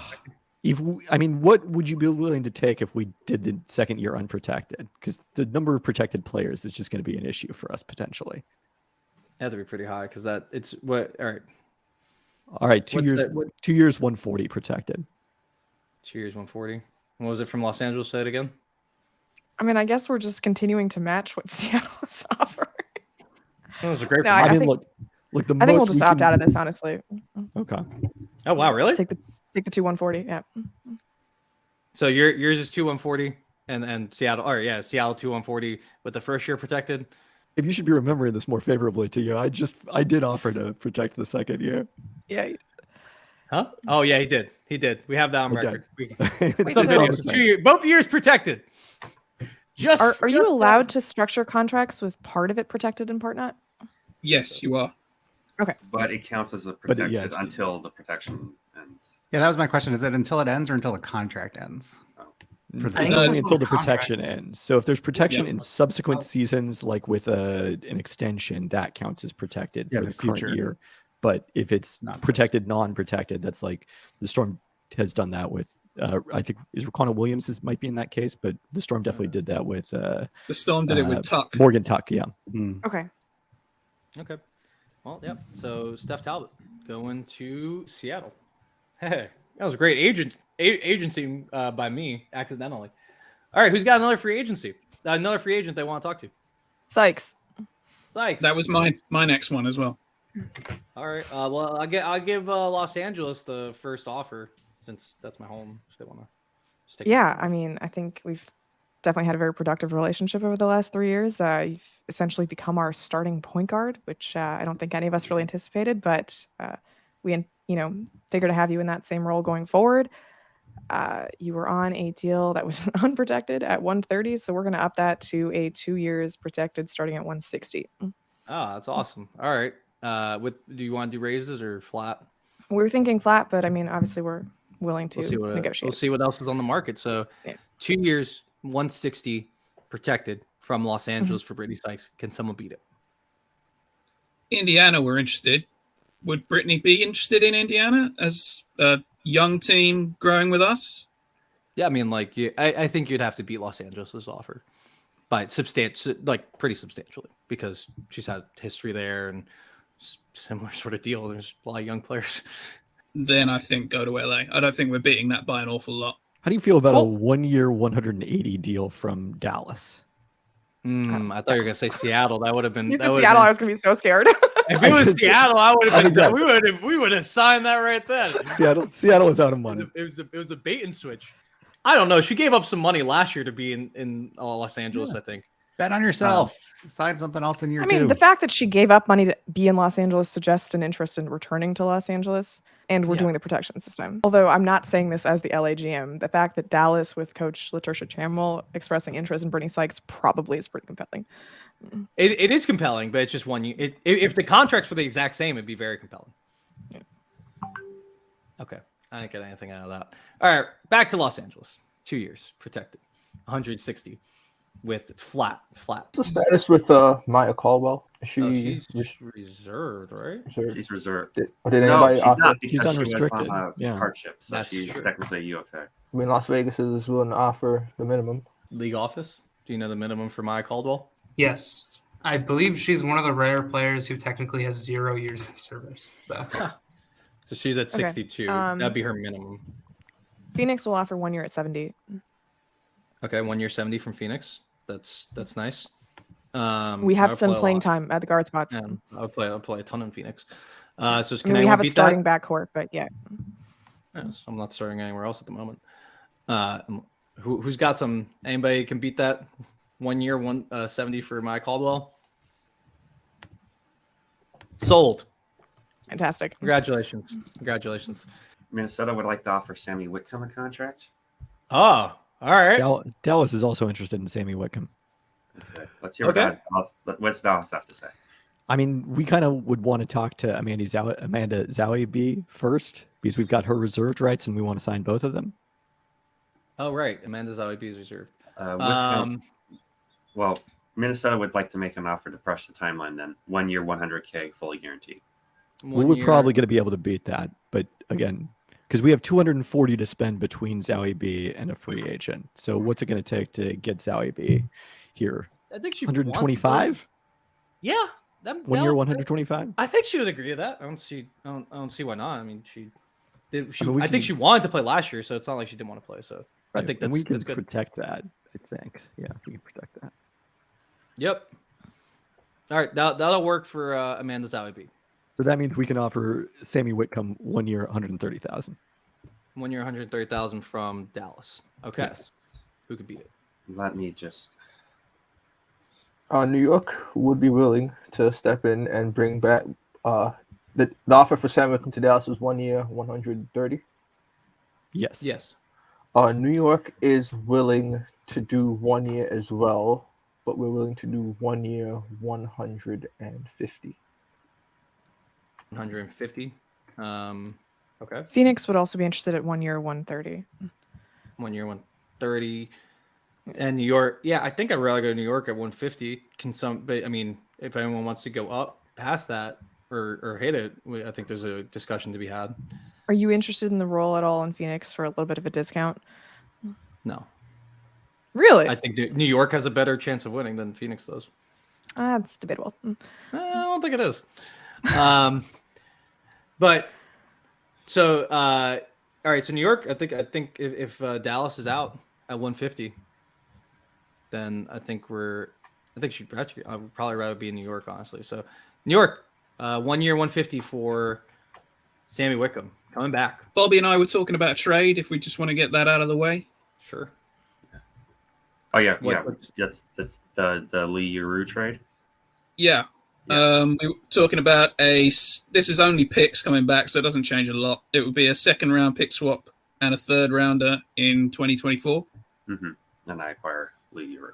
what would you be willing to take if we did the second year unprotected? Because the number of protected players is just going to be an issue for us potentially. It had to be pretty high because it's what. All right. All right, 2 What's years. that- what- 2 years, 140 protected. 2 years, 140. What was it from Los Angeles? Say it again. I mean, I guess we're just continuing to match what Seattle is offering. That was a great. No, I, I mean, think- look. The I think we'll most just we opt can- out of this, honestly. Okay. Oh wow, really? Take the 2 140. Yeah. So yours is 2 140, and Seattle. Or yeah, Seattle 2 140 with the first year protected. If you should be remembering this more favorably to you, I did offer to protect the second year. Yeah. Huh? Oh yeah, he did. He did. We have that on Okay. record. It's Some so- videos. 2 years, both years protected. Just Are you just allowed to structure contracts with part of it protected and part not? Yes, you are. But it counts as a But protected yes. until the protection ends. Yeah, that was my question. Is it until it ends or until the contract ends? For the I think Only it's until the contract protection ends. So if there's protection Yeah. in subsequent seasons, like with an extension, that counts as protected Yeah, for the the current future. year. But if it's Not protected, non-protected, that's like the Storm has done that with. I think Courtney Williams might be in that case, but the Storm definitely did that with The Storm did it with Tuck. Morgan Tuck. Yeah. Hmm. Okay. Okay. Well, yeah. So Steph Talbot going to Seattle. Hey, that was a great agency by me accidentally. All right, who's got another free agency? Another free agent they want to talk to. Sykes. Sykes. That was my next one as well. All right. Well, I'll give Los Angeles the first offer since that's my home. If they want to just take. Yeah, I mean, I think we've definitely had a very productive relationship over the last 3 years. You've essentially become our starting point guard, which I don't think any of us really anticipated, but we, figured to have you in that same role going forward. You were on a deal that was unprotected at 130, so we're going to up that to a 2 years protected starting at 160. Oh, that's awesome. All right. Do you want to do raises or flat? We were thinking flat, but I mean, obviously we're willing to negotiate. We'll see what else is on the market. So, Yeah. 2 years, 160 protected from Los Angeles for Brittney Sykes. Can someone beat it? Indiana were interested. Would Brittney be interested in Indiana as a young team growing with us? Yeah, I mean, I think you'd have to beat Los Angeles' offer by pretty substantially because she's had history there and similar sort of deal. There's a lot of young players. Then I think go to LA. I don't think we're beating that by an awful lot. How do you feel about a Well- 1 year, 180 deal from Dallas? I thought you were gonna say Seattle. That would have been. You that said would've Seattle, I been- was going to be so scared. If it was Seattle, I would have been. guess. We would have signed that right then. Seattle is out of money. It was a bait and switch. I don't know. She gave up some money last year to be in Los Angeles. I think. Bet on yourself. Sign something else in year I mean, two. the fact that she gave up money to be in Los Angeles suggests an interest in returning to Los Angeles, and we're Yeah. doing the protections this time. Although I'm not saying this as the LA GM, the fact that Dallas with Coach Latricia Chamel expressing interest in Brittney Sykes probably is pretty compelling. It is compelling, but it's just 1 year. If the contracts were the exact same, it'd be very compelling. Yeah. Okay, I didn't get anything out of that. All right, back to Los Angeles. 2 years protected, 160 with flat. What's the status with Maya Caldwell? Is she She's reserved, right? reserved? She's reserved. Did No, anybody she's offer? not She's because she was unrestricted. on a Yeah. hardship, so That's she's true. technically a UFA. I mean, Las Vegas is willing to offer the minimum. League office. Do you know the minimum for Maya Caldwell? Yes. I believe she's one of the rare players who technically has 0 years of service. So So she's at Okay, 62. um, That'd be her minimum. Phoenix will offer 1 year at 70. Okay, 1 year 70 from Phoenix. That's nice. We I have would some play a playing lot. time at the guard spots. Yeah, I'll play a ton in Phoenix. So I can mean, we anyone have a beat starting that? backcourt, but yeah. Yes, I'm not starting anywhere else at the moment. Who's got some? Anybody can beat that? 1 year, 170 for Maya Caldwell. Sold. Fantastic. Congratulations. Minnesota would like to offer Sami Whitcomb a contract. Oh, all right. Dallas is also interested in Sami Whitcomb. Okay. Let's hear what Dallas have to say. I mean, we kind of would want to talk to Amanda Zahui B first because we've got her reserved rights and we want to sign both of them. Oh, right. Amanda's always be reserved. Whitcomb, well, Minnesota would like to make an offer to push the timeline then. 1 year, 100K, fully guaranteed. We were probably going to be able to beat that, but again, because we have 240 to spend between Zahui B and a free agent. So what's it going to take to get Zahui B here? I think she 125? Yeah, 1 year, 125. I think she would agree to that. I don't see why not. I mean, she did. I I think she wanted to play last year, so it's not like she didn't want to play. So Right. I think and we can that's good. protect that. I think. Yeah, we can protect that. Yep. All right, that'll work for Amanda Zahui B. So that means we can offer Sami Whitcomb 1 year, 130,000. 1 year, 130,000 from Dallas. Okay. Yes. Who could beat it? Let me just. New York would be willing to step in and bring back the offer for Sam Whitcomb to Dallas was 1 year, 130. Yes. Yes. New York is willing to do 1 year as well, but we're willing to do 1 year, 150. 150. Okay. Phoenix would also be interested at 1 year, 130. 1 year, 130. And New York, yeah, I think I'd rather go to New York at 150. But I mean, if anyone wants to go up past that or hit it, I think there's a discussion to be had. Are you interested in the role at all in Phoenix for a little bit of a discount? No, Really? I think New York has a better chance of winning than Phoenix does. That's debatable. I don't think it is. But so all right, so New York, I think if Dallas is out at 150, then I think she'd actually, I would probably rather be in New York, honestly. So New York, 1 year, 150 for Sami Whitcomb coming back. Bobby and I were talking about a trade. If we just want to get that out of the way. Sure. Oh yeah, What- That's the Lee Yuru trade. Yeah. We were talking about this is only picks coming back, so it doesn't change a lot. It would be a second round pick swap and a third rounder in 2024. Mm-hmm. And I acquire Lee Yuru.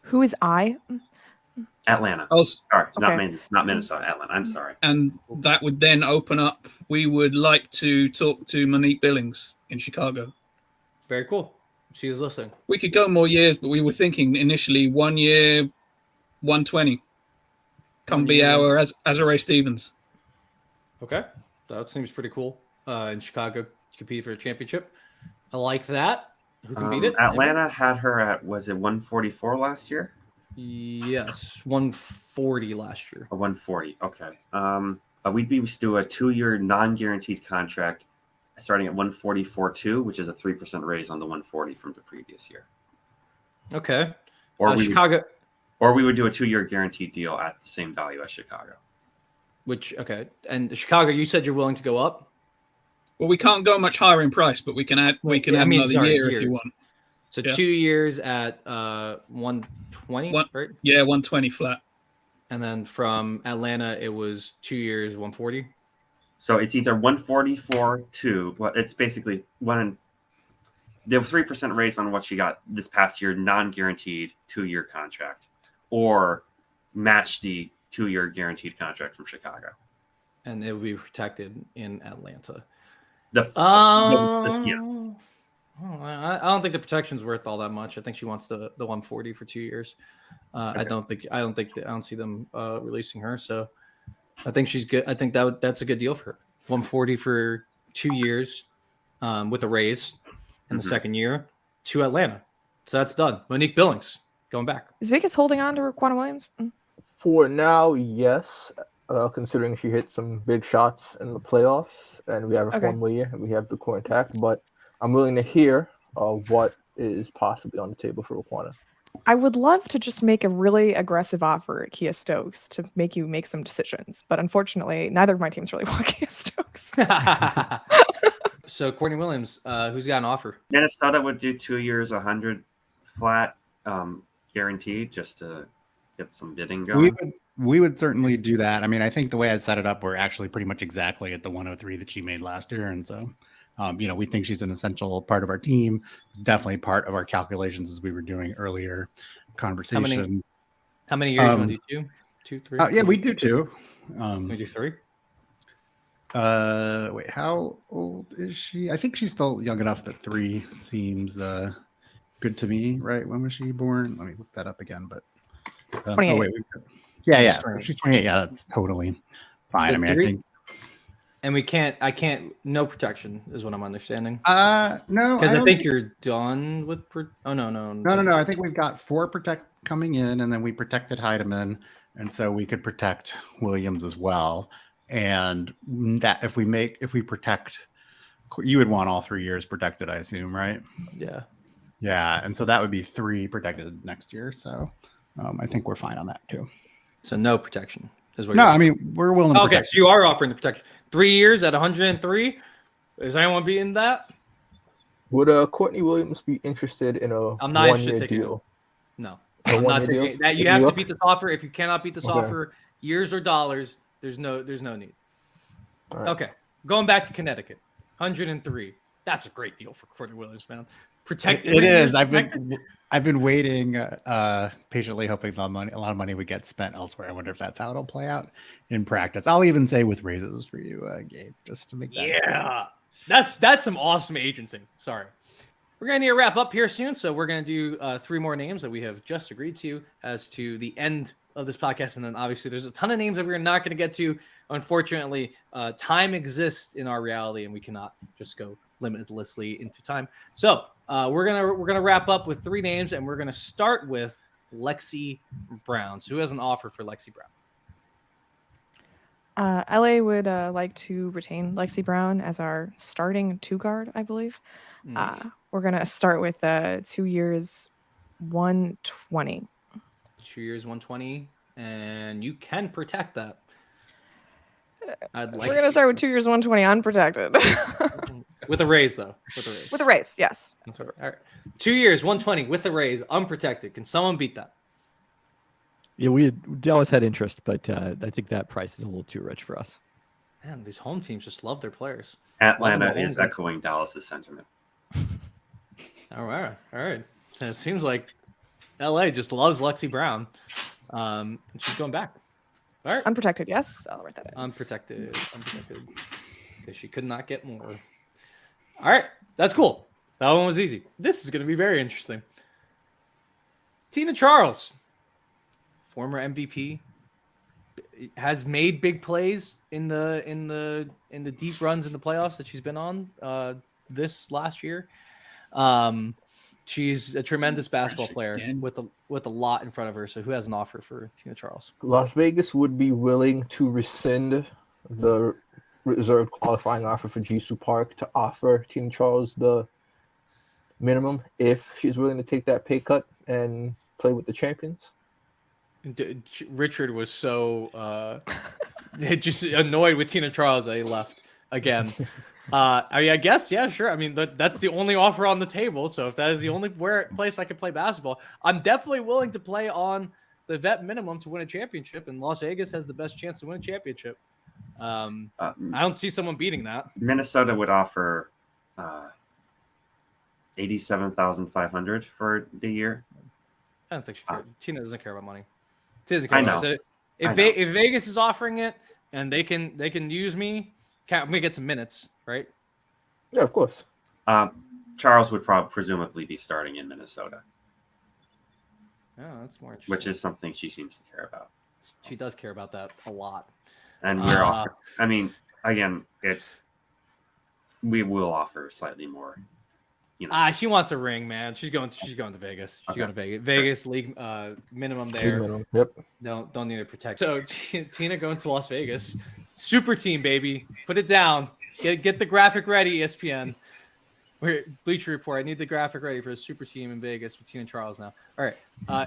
Who is I? Atlanta. Oh, Sorry, Okay. not Minnesota. Atlanta. I'm sorry. and that would then open up. We would like to talk to Monique Billings in Chicago. Very cool. She is listening. We could go more years, but we were thinking initially 1 year, 120. Come 1 be year. our Azare Stevens. Okay. That seems pretty cool. In Chicago, compete for a championship. I like that. Who can beat it? Atlanta had her at, was it 144 last year? Yes, 140 last year. Or 140. Okay. We'd be do a 2-year non-guaranteed contract starting at 144.2, which is a 3% raise on the 140 from the previous year. Okay. Or Chicago, we would do a 2-year guaranteed deal at the same value as Chicago. okay. And Chicago, you said you're willing to go up? Well, we can't go much higher in price, but we can add. We can add another year if you want. So Yeah. 2 years at 120, right? Yeah, 120 flat. And then from Atlanta, it was 2 years, 140. So it's either 144.2. Well, it's basically the 3% raise on what she got this past year, non-guaranteed 2-year contract, or match the 2-year guaranteed contract from Chicago. And it will be protected in Atlanta. Yeah. I don't think the protection's worth all that much. I think she wants the 140 for 2 years. Okay. I don't see them releasing her. So I think she's good. I think that's a good deal for her. 140 for 2 years with a raise in the second year to Atlanta. So that's done. Monique Billings going back. Is Vegas holding on to Courtney Williams? For now, yes. Considering she hit some big shots in the playoffs, and we have a 4 more year, and we have the core intact. But I'm willing to hear what is possibly on the table for Raquana. I would love to just make a really aggressive offer at Kia Stokes to make you make some decisions, but unfortunately, neither of my teams really want Kia Stokes. So Courtney Williams, who's got an offer? Minnesota would do 2 years, 100 flat, guaranteed, just to get some bidding going. We would certainly do that. I mean, I think the way I set it up, we're actually pretty much exactly at the 103 that she made last year, and so we think she's an essential part of our team. Definitely part of our calculations as we were doing earlier conversation. How many years? Want to do 2, 3? Yeah, we do 2. We do 3. Wait, how old is she? I think she's still young enough that 3 seems good to me. Right? When was she born? Let me look that up again. But 28. Yeah. She's 28. Yeah, that's totally fine. So I mean, I 3? think. And I can't. No protection is what I'm understanding. No, because I think you're done with. No. I think we've got 4 coming in, and then we protected Heideman. and so we could protect Williams as well. And that if we protect, you would want all 3 years protected, I assume, right? Yeah. Yeah, and so that would be 3 protected next year. So I think we're fine on that too. So no protection is what. No, I mean we're willing. To okay, protect. so you are offering the protection. 3 years at 103. Is anyone beating that? Would Courtney Williams be interested in a I'm not interested in 1-year taking deal? it. No, A I'm not 1-year taking deal? it. That you In have New to York? beat this offer. If you cannot beat this Okay. offer, years or dollars, there's no need. All right. Okay, going back to Connecticut, 103. That's a great deal for Courtney Williams, man. Protect. It is. protected. I've been waiting patiently, hoping a lot of money would get spent elsewhere. I wonder if that's how it'll play out in practice. I'll even say with raises for you, Gabe, just to make that. Yeah, that's some awesome agenting. Sorry. We're going to need to wrap up here soon, so we're going to do 3 more names that we have just agreed to as to the end of this podcast. And then obviously there's a ton of names that we're not going to get to. Unfortunately, time exists in our reality, and we cannot just go limitlessly into time. So we're gonna wrap up with 3 names, and we're gonna start with Lexie Brown. So who has an offer for Lexie Brown? LA would like to retain Lexie Brown as our starting 2 guard, I believe. We're gonna start with 2 years, 120. 2 years, 120, and you can protect that. We're gonna start with 2 years, 120, unprotected. With a raise, though. With a raise, yes. That's all right. 2 years, 120 with a raise, unprotected. Can someone beat that? Yeah, Dallas had interest, but I think that price is a little too rich for us. Man, these home teams just love their players. Atlanta Love them is echoing Dallas's sentiment. All right. And it seems like LA just loves Lexie Brown. And she's going back. All right. Unprotected, yes. I'll write that in. Unprotected. Because she could not get more. All right. That's cool. That one was easy. This is going to be very interesting. Tina Charles, former MVP, has made big plays in the deep runs in the playoffs that she's been on this last year. She's a tremendous basketball player with a lot in front of her. So who has an offer for Tina Charles? Las Vegas would be willing to rescind the reserved qualifying offer for Jisoo Park to offer Tina Charles the minimum if she's willing to take that pay cut and play with the champions. Richard was so just annoyed with Tina Charles that he left again. I guess, yeah, sure. I mean, that's the only offer on the table. So if that is the only place I could play basketball, I'm definitely willing to play on the vet minimum to win a championship. And Las Vegas has the best chance to win a championship. I don't see someone beating that. Minnesota would offer $87,500 for the year. I don't think she cares. Tina doesn't care about money. Tina doesn't care about money. So if Vegas is offering it and they can use me, I'm gonna get some minutes, right? Yeah, of course. Charles would presumably be starting in Minnesota. Oh, that's more interesting. Which is something she seems to care about. So. She does care about that a lot. And we're offering, I mean, again, we will offer slightly more. You know. She wants a ring, man. She's going to Vegas. She's going to Vegas. Vegas league minimum there. Minimum. Yep. Don't need to protect. So Tina going to Las Vegas. Super team, baby. Put it down. Get the graphic ready, ESPN. Bleacher Report. I need the graphic ready for a super team in Vegas with Tina Charles now. All right.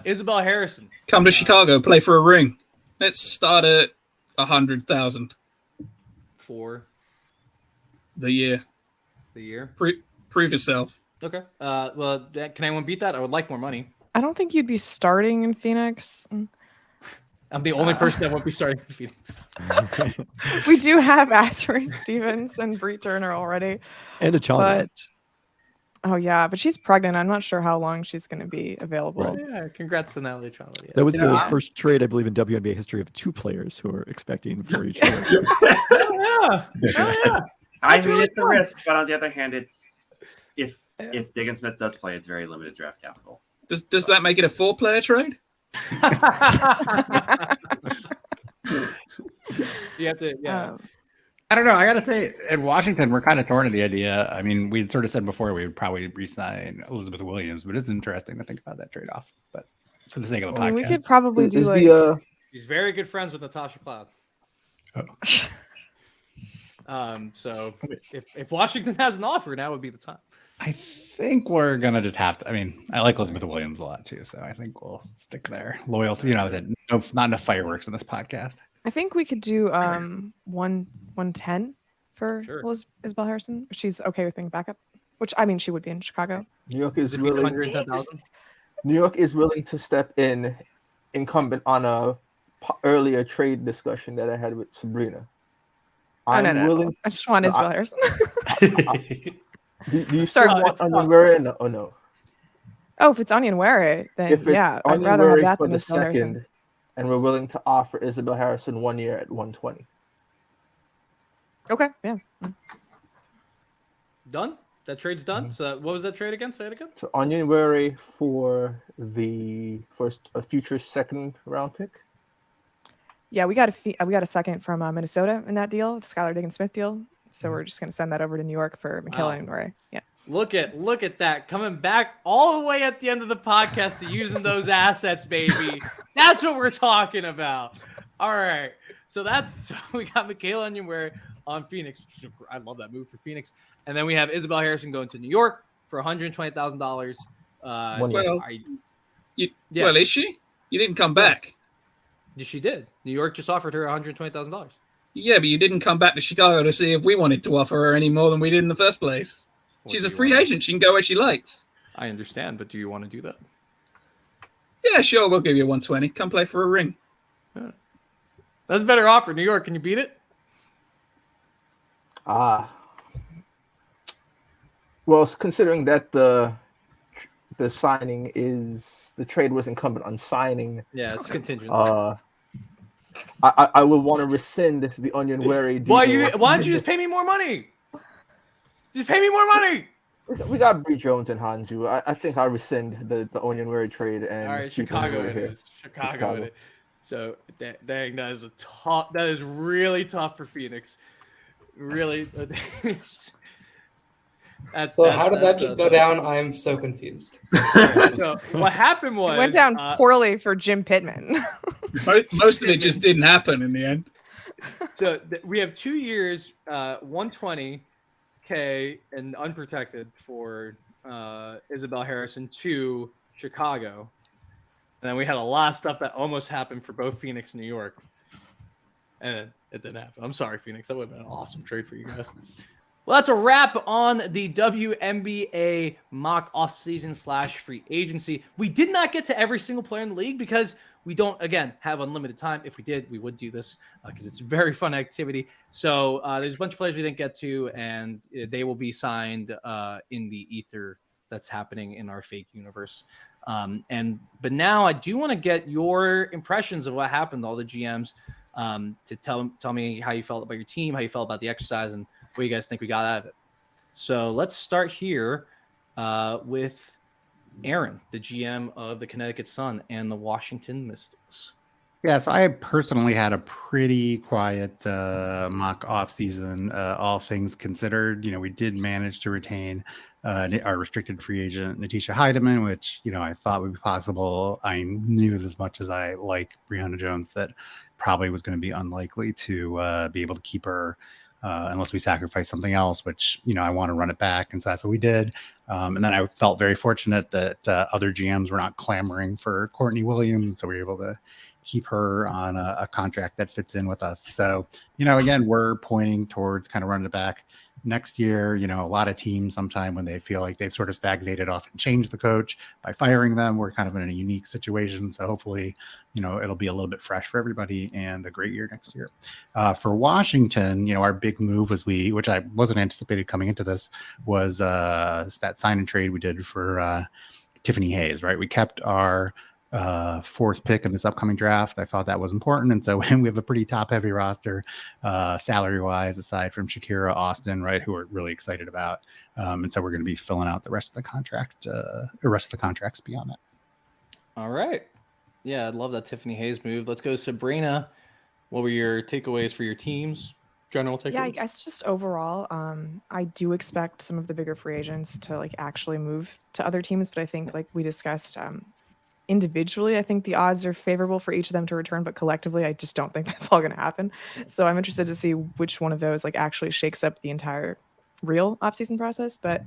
Isabelle Harrison. Come to Chicago, play for a ring. Let's start at 100,000 for the year. Prove yourself. Okay. Well, can anyone beat that? I would like more money. I don't think you'd be starting in Phoenix. I'm the only person that won't be starting in Phoenix. We do have Asbury Stevens and Bree Turner already. And a child. But she's pregnant. I'm not sure how long she's going to be available. Right. Yeah, congrats to Natalie Charlie. Yeah. That was the first trade, I believe, in WNBA history of 2 players who are expecting for each other. I mean, it's a risk, but on the other hand, it's if Diggins Smith does play, it's very limited draft capital. Does that make it a 4-player trade? You have to, yeah. I don't know. I got to say, in Washington, we're kind of torn to the idea. I mean, we'd sort of said before we would probably re-sign Elizabeth Williams, but it's interesting to think about that trade-off. But for the sake of the podcast, we could probably do She's very good friends with Natasha Cloud. So if Washington has an offer, now would be the time. I think we're gonna just have to. I mean, I like Elizabeth Williams a lot too, so I think we'll stick there. Loyalty, I said no, not enough fireworks in this podcast. I think we could do 110 for Isabelle Harrison. She's okay with being backup, which I mean she would be in Chicago. New York is willing to step in, incumbent on a earlier trade discussion that I had with Sabrina. No. I just want Isabelle Harrison. Do you still want Onion Ware or no? Oh, if it's Onion Ware, then if it's I'd rather have that for than the Isabelle second, Harrison. and we're willing to offer Isabelle Harrison 1 year at 120. Okay, yeah. Done? That trade's done? So what was that trade again? Say it again. So Onion Ware for a future second round pick. Yeah, we got a second from Minnesota in that deal, the Skylar Diggins-Smith deal. So we're just going to send that over to New York for McKellen and Ray. Yeah. Look at that, coming back all the way at the end of the podcast to using those assets, baby. That's what we're talking about. All right, so we got Michaela Onyenwere on Phoenix. I love that move for Phoenix, and then we have Isabelle Harrison going to New York for $120,000. Well, is she? You didn't come back. She did. New York just offered her $120,000. Yeah, but you didn't come back to Chicago to see if we wanted to offer her any more than we did in the first place. She's a free agent. She can go where she likes. I understand, but do you want to do that? Yeah, sure. We'll give you 120. Come play for a ring. Yeah. That's a better offer. New York, can you beat it? Well, considering that the signing is the trade was incumbent on signing. Yeah, it's contingent. I would want to rescind the Onion Ware deal. Why don't you just pay me more money? Just pay me more money. We got Bree Jones and Hanju. I think I'll rescind the Onion Ware trade and all right, Chicago it is. Chicago it is. So dang, that is really tough for Phoenix. Really. How did that just go down? I'm so confused. So what happened was it went down poorly for Jim Pittman. Most of it just didn't happen in the end. So we have 2 years, $120K and unprotected for Isabelle Harrison to Chicago. And then we had a lot of stuff that almost happened for both Phoenix and New York. And it didn't happen. I'm sorry, Phoenix. That would have been an awesome trade for you guys. Well, that's a wrap on the WNBA mock offseason / free agency. We did not get to every single player in the league because we don't, again, have unlimited time. If we did, we would do this because it's a very fun activity. So there's a bunch of players we didn't get to, and they will be signed in the ether that's happening in our fake universe. But now I do want to get your impressions of what happened to all the GMs to tell me how you felt about your team, how you felt about the exercise, and what you guys think we got out of it. So let's start here with Aaron, the GM of the Connecticut Sun and the Washington Mystics. Yes, I personally had a pretty quiet mock offseason, all things considered. We did manage to retain our restricted free agent, Natisha Heideman, which, I thought would be possible. I knew as much as I like Breonna Jones that probably was going to be unlikely to be able to keep her unless we sacrifice something else, which, I want to run it back. And so that's what we did. And then I felt very fortunate that other GMs were not clamoring for Courtney Williams. So we were able to keep her on a contract that fits in with us. So, again, we're pointing towards kind of running it back next year. A lot of teams sometime when they feel like they've sort of stagnated often change the coach by firing them. We're kind of in a unique situation. So hopefully, it'll be a little bit fresh for everybody and a great year next year. For Washington, our big move was which I wasn't anticipated coming into this, was that sign and trade we did for Tiffany Hayes, right? We kept our fourth pick in this upcoming draft. I thought that was important. And so we have a pretty top heavy roster, salary wise, aside from Shakira, Austin, right, who we're really excited about. And so we're going to be filling out the rest of the contracts beyond that. All right. Yeah, I'd love that Tiffany Hayes move. Let's go, Sabrina. What were your takeaways for your teams? General takeaways? Yeah, I guess just overall, I do expect some of the bigger free agents to actually move to other teams, but I think we discussed, individually, I think the odds are favorable for each of them to return, but collectively, I just don't think that's all going to happen. So I'm interested to see which one of those like actually shakes up the entire real offseason process. But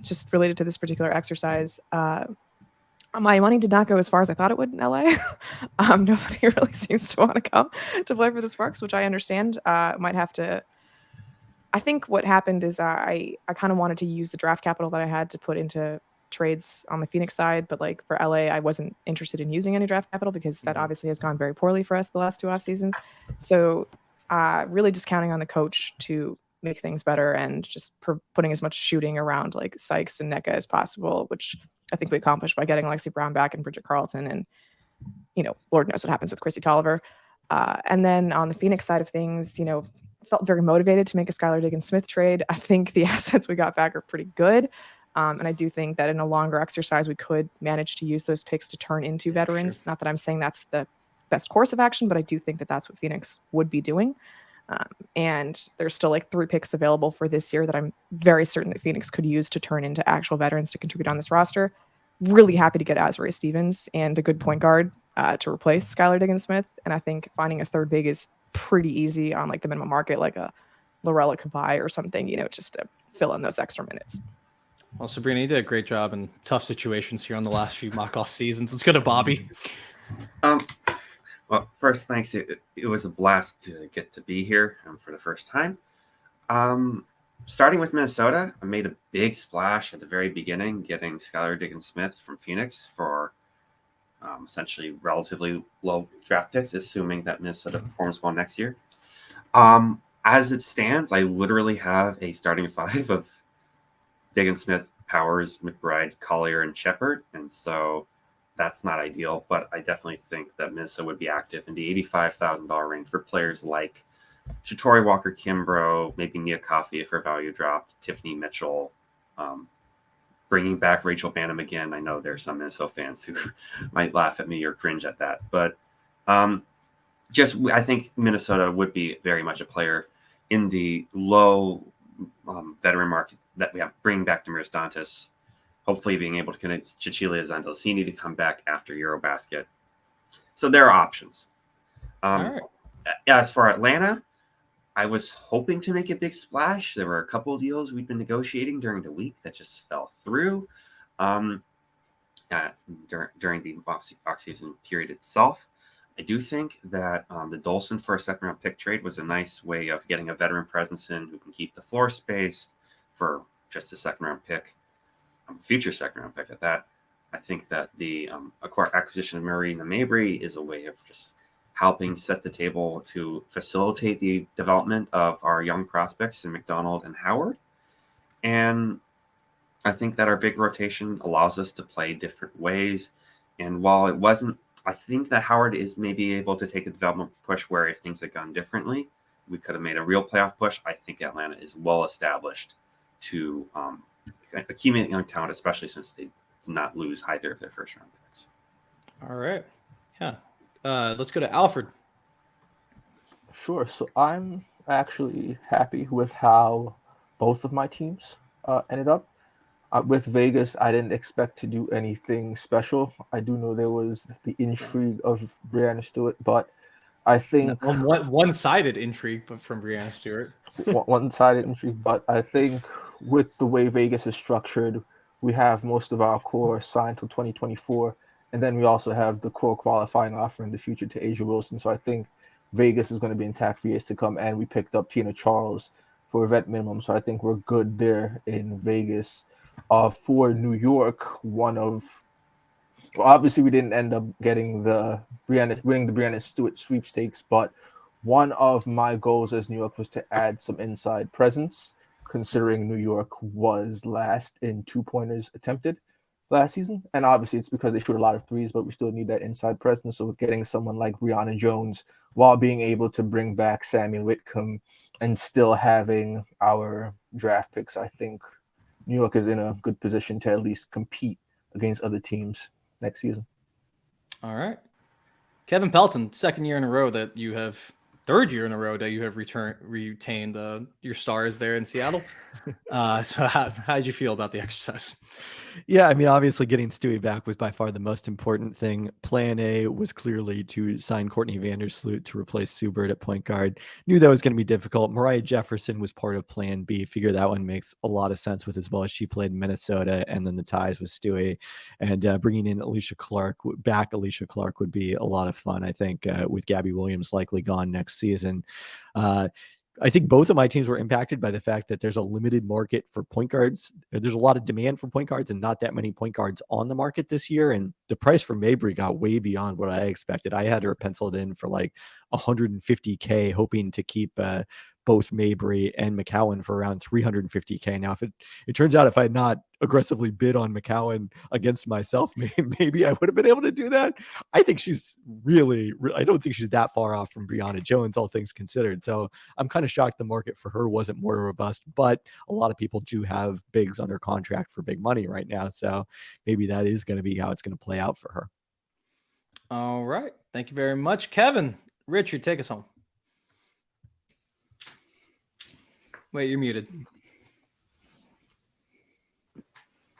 just related to this particular exercise, my money did not go as far as I thought it would in LA. Nobody really seems to want to come to play for the Sparks, which I understand. Might have to. I think what happened is I kind of wanted to use the draft capital that I had to put into trades on the Phoenix side, but like for LA, I wasn't interested in using any draft capital because that obviously has gone very poorly for us the last 2 off seasons. So really just counting on the coach to make things better and just putting as much shooting around like Sykes and Nneka as possible, which I think we accomplished by getting Lexie Brown back and Bridget Carleton, and Lord knows what happens with Chrissy Tolliver. And then on the Phoenix side of things, felt very motivated to make a Skylar Diggins-Smith trade. I think the assets we got back are pretty good. And I do think that in a longer exercise, we could manage to use those picks to turn into veterans. Sure. Not that I'm saying that's the best course of action, but I do think that that's what Phoenix would be doing. And there's still like 3 picks available for this year that I'm very certain that Phoenix could use to turn into actual veterans to contribute on this roster. Really happy to get Azurá Stevens and a good point guard to replace Skylar Diggins-Smith. And I think finding a third big is pretty easy on like the minimum market, like a Lorella Kabai or something, just to fill in those extra minutes. Well, Sabrina, you did a great job in tough situations here on the last few mock off seasons. Let's go to Bobby. Well, first, thanks. It was a blast to get to be here for the first time. Starting with Minnesota, I made a big splash at the very beginning, getting Skylar Diggins-Smith from Phoenix for essentially relatively low draft picks, assuming that Minnesota performs well next year. As it stands, I literally have a starting 5 of Diggins-Smith, Powers, McBride, Collier, and Shepard, and so that's not ideal, but I definitely think that Minnesota would be active in the $85,000 range for players like Shatori Walker-Kimbrough, maybe Nia Coffey if her value dropped, Tiffany Mitchell, bringing back Rachel Banham again. I know there's some Minnesota fans who might laugh at me or cringe at that, but I think Minnesota would be very much a player in the low veteran market that we have, bringing back Damaris Dantas, hopefully being able to connect Cecilia Zandelicini to come back after Eurobasket. So there are options. Right. As for Atlanta, I was hoping to make a big splash. There were a couple of deals we've been negotiating during the week that just fell through during the off-season period itself. I do think that the Dolson for a second-round pick trade was a nice way of getting a veteran presence in who can keep the floor spaced for just a second-round pick, future second-round pick at that. I think that the acquisition of Marina Mabrey is a way of just helping set the table to facilitate the development of our young prospects in McDonald and Howard. And I think that our big rotation allows us to play different ways. And while it wasn't, I think that Howard is maybe able to take a development push where if things had gone differently, we could have made a real playoff push. I think Atlanta is well established to accumulate young talent, especially since they did not lose either of their first round picks. All right. Yeah. Let's go to Alfred. Sure. So I'm actually happy with how both of my teams ended up. With Vegas, I didn't expect to do anything special. I do know there was the intrigue of Breanna Stewart, but I think one-sided intrigue from Breanna Stewart. One-sided intrigue, but I think with the way Vegas is structured, we have most of our core signed till 2024, and then we also have the core qualifying offer in the future to Asia Wilson. So I think Vegas is going to be intact for years to come, and we picked up Tina Charles for a vet minimum, so I think we're good there in Vegas. For New York, obviously we didn't end up getting winning the Breanna Stewart sweepstakes, but one of my goals as New York was to add some inside presence, considering New York was last in 2-pointers attempted last season. And obviously it's because they shoot a lot of threes, but we still need that inside presence. So getting someone like Brianna Jones while being able to bring back Sami Whitcomb and still having our draft picks, I think New York is in a good position to at least compete against other teams next season. All right. Kevin Pelton, second year in a row that you have third year in a row that you have retained your stars there in Seattle. So how did you feel about the exercise? Yeah, I mean, obviously getting Stewie back was by far the most important thing. Plan A was clearly to sign Courtney Vandersloot to replace Sue Bird at point guard. Knew that was going to be difficult. Moriah Jefferson was part of Plan B. Figure that one makes a lot of sense with as well as she played in Minnesota, and then the ties with Stewie. And bringing in Alicia Clark would be a lot of fun, I think, with Gabby Williams likely gone next season. I think both of my teams were impacted by the fact that there's a limited market for point guards. There's a lot of demand for point guards and not that many point guards on the market this year. And the price for Mabrey got way beyond what I expected. I had her penciled in for like $150K, hoping to keep both Mabrey and McCowan for around $350K. Now, if it turns out if I had not aggressively bid on McCowan against myself, maybe I would have been able to do that. I think she's I don't think she's that far off from Brianna Jones, all things considered. So I'm kind of shocked the market for her wasn't more robust, but a lot of people do have bigs under contract for big money right now. So maybe that is going to be how it's going to play out for her. All right. Thank you very much, Kevin. Richard, take us home. Wait, you're muted.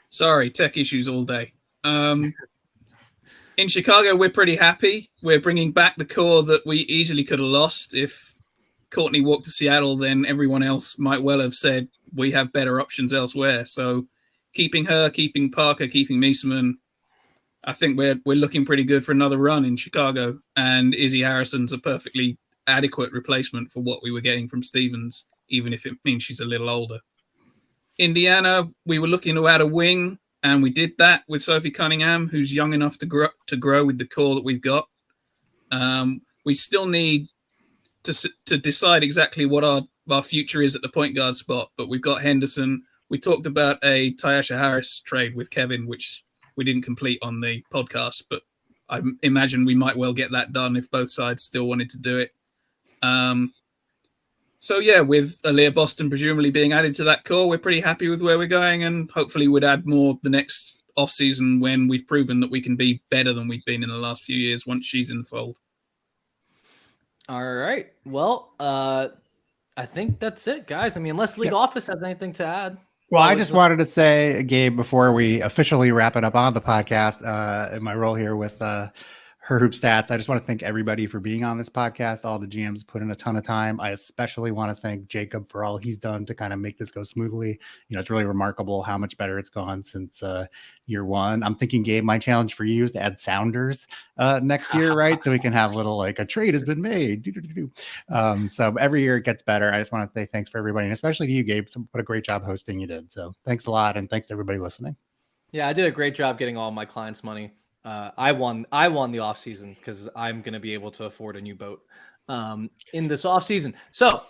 Sorry, tech issues all day. In Chicago, we're pretty happy. We're bringing back the core that we easily could have lost. If Courtney walked to Seattle, then everyone else might well have said we have better options elsewhere. So keeping her, keeping Parker, keeping Meisman, I think we're looking pretty good for another run in Chicago. And Ezi Harrison's a perfectly adequate replacement for what we were getting from Stevens, even if it means she's a little older. Indiana, we were looking to add a wing, and we did that with Sophie Cunningham, who's young enough to grow with the core that we've got. We still need to decide exactly what our future is at the point guard spot, but we've got Henderson. We talked about a Tyasha Harris trade with Kevin, which we didn't complete on the podcast, but I imagine we might well get that done if both sides still wanted to do it. So yeah, with Aaliyah Boston presumably being added to that core, we're pretty happy with where we're going, and hopefully we'd add more the next offseason when we've proven that we can be better than we've been in the last few years once she's in the fold. All right. Well, I think that's it, guys. I mean, unless league office has anything to add. Well, I just wanted to say, Gabe, before we officially wrap it up on the podcast, in my role here with Her Hoop Stats, I just want to thank everybody for being on this podcast. All the GMs put in a ton of time. I especially want to thank Jacob for all he's done to kind of make this go smoothly. You know, it's really remarkable how much better it's gone since year one. I'm thinking, Gabe, my challenge for you is to add sounders next year, right? So we can have little like a trade has been made. So every year it gets better. I just want to say thanks for everybody, and especially to you, Gabe. What a great job hosting you did. So thanks a lot, and thanks to everybody listening. Yeah, I did a great job getting all my clients' money. I won the off season because I'm going to be able to afford a new boat in this off season. So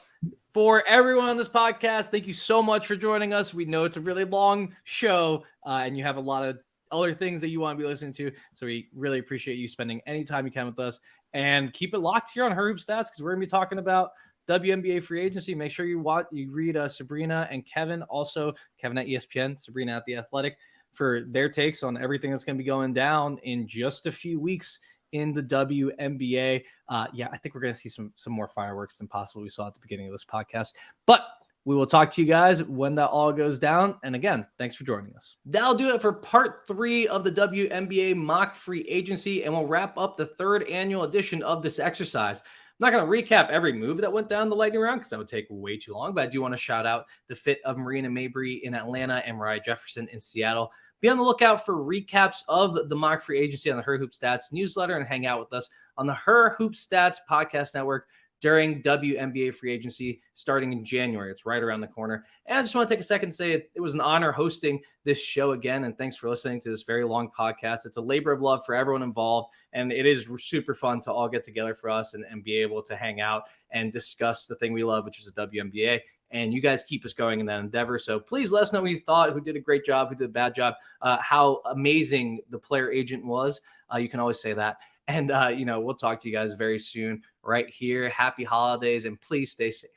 for everyone on this podcast, thank you so much for joining us. We know it's a really long show and you have a lot of other things that you want to be listening to. So we really appreciate you spending any time you can with us, and keep it locked here on Her Hoop Stats, because we're going to be talking about WNBA free agency. Make sure you read Sabrina and Kevin, also Kevin at ESPN, Sabrina at The Athletic, for their takes on everything that's going to be going down in just a few weeks in the WNBA. Yeah, I think we're going to see some more fireworks than possible we saw at the beginning of this podcast. But we will talk to you guys when that all goes down. And again, thanks for joining us. That'll do it for part 3 of the WNBA Mock Free Agency, and we'll wrap up the 3rd annual edition of this exercise. I'm not going to recap every move that went down the lightning round because that would take way too long, but I do want to shout out the fit of Marina Mabrey in Atlanta and Moriah Jefferson in Seattle. Be on the lookout for recaps of the Mock Free Agency on the Her Hoop Stats newsletter, and hang out with us on the Her Hoop Stats podcast network during WNBA free agency starting in January. It's right around the corner. And I just want to take a second to say it was an honor hosting this show again. And thanks for listening to this very long podcast. It's a labor of love for everyone involved. And it is super fun to all get together for us and be able to hang out and discuss the thing we love, which is the WNBA. And you guys keep us going in that endeavor. So please let us know what you thought, who did a great job, who did a bad job, how amazing the player agent was. You can always say that. And, we'll talk to you guys very soon right here. Happy holidays, and please stay safe.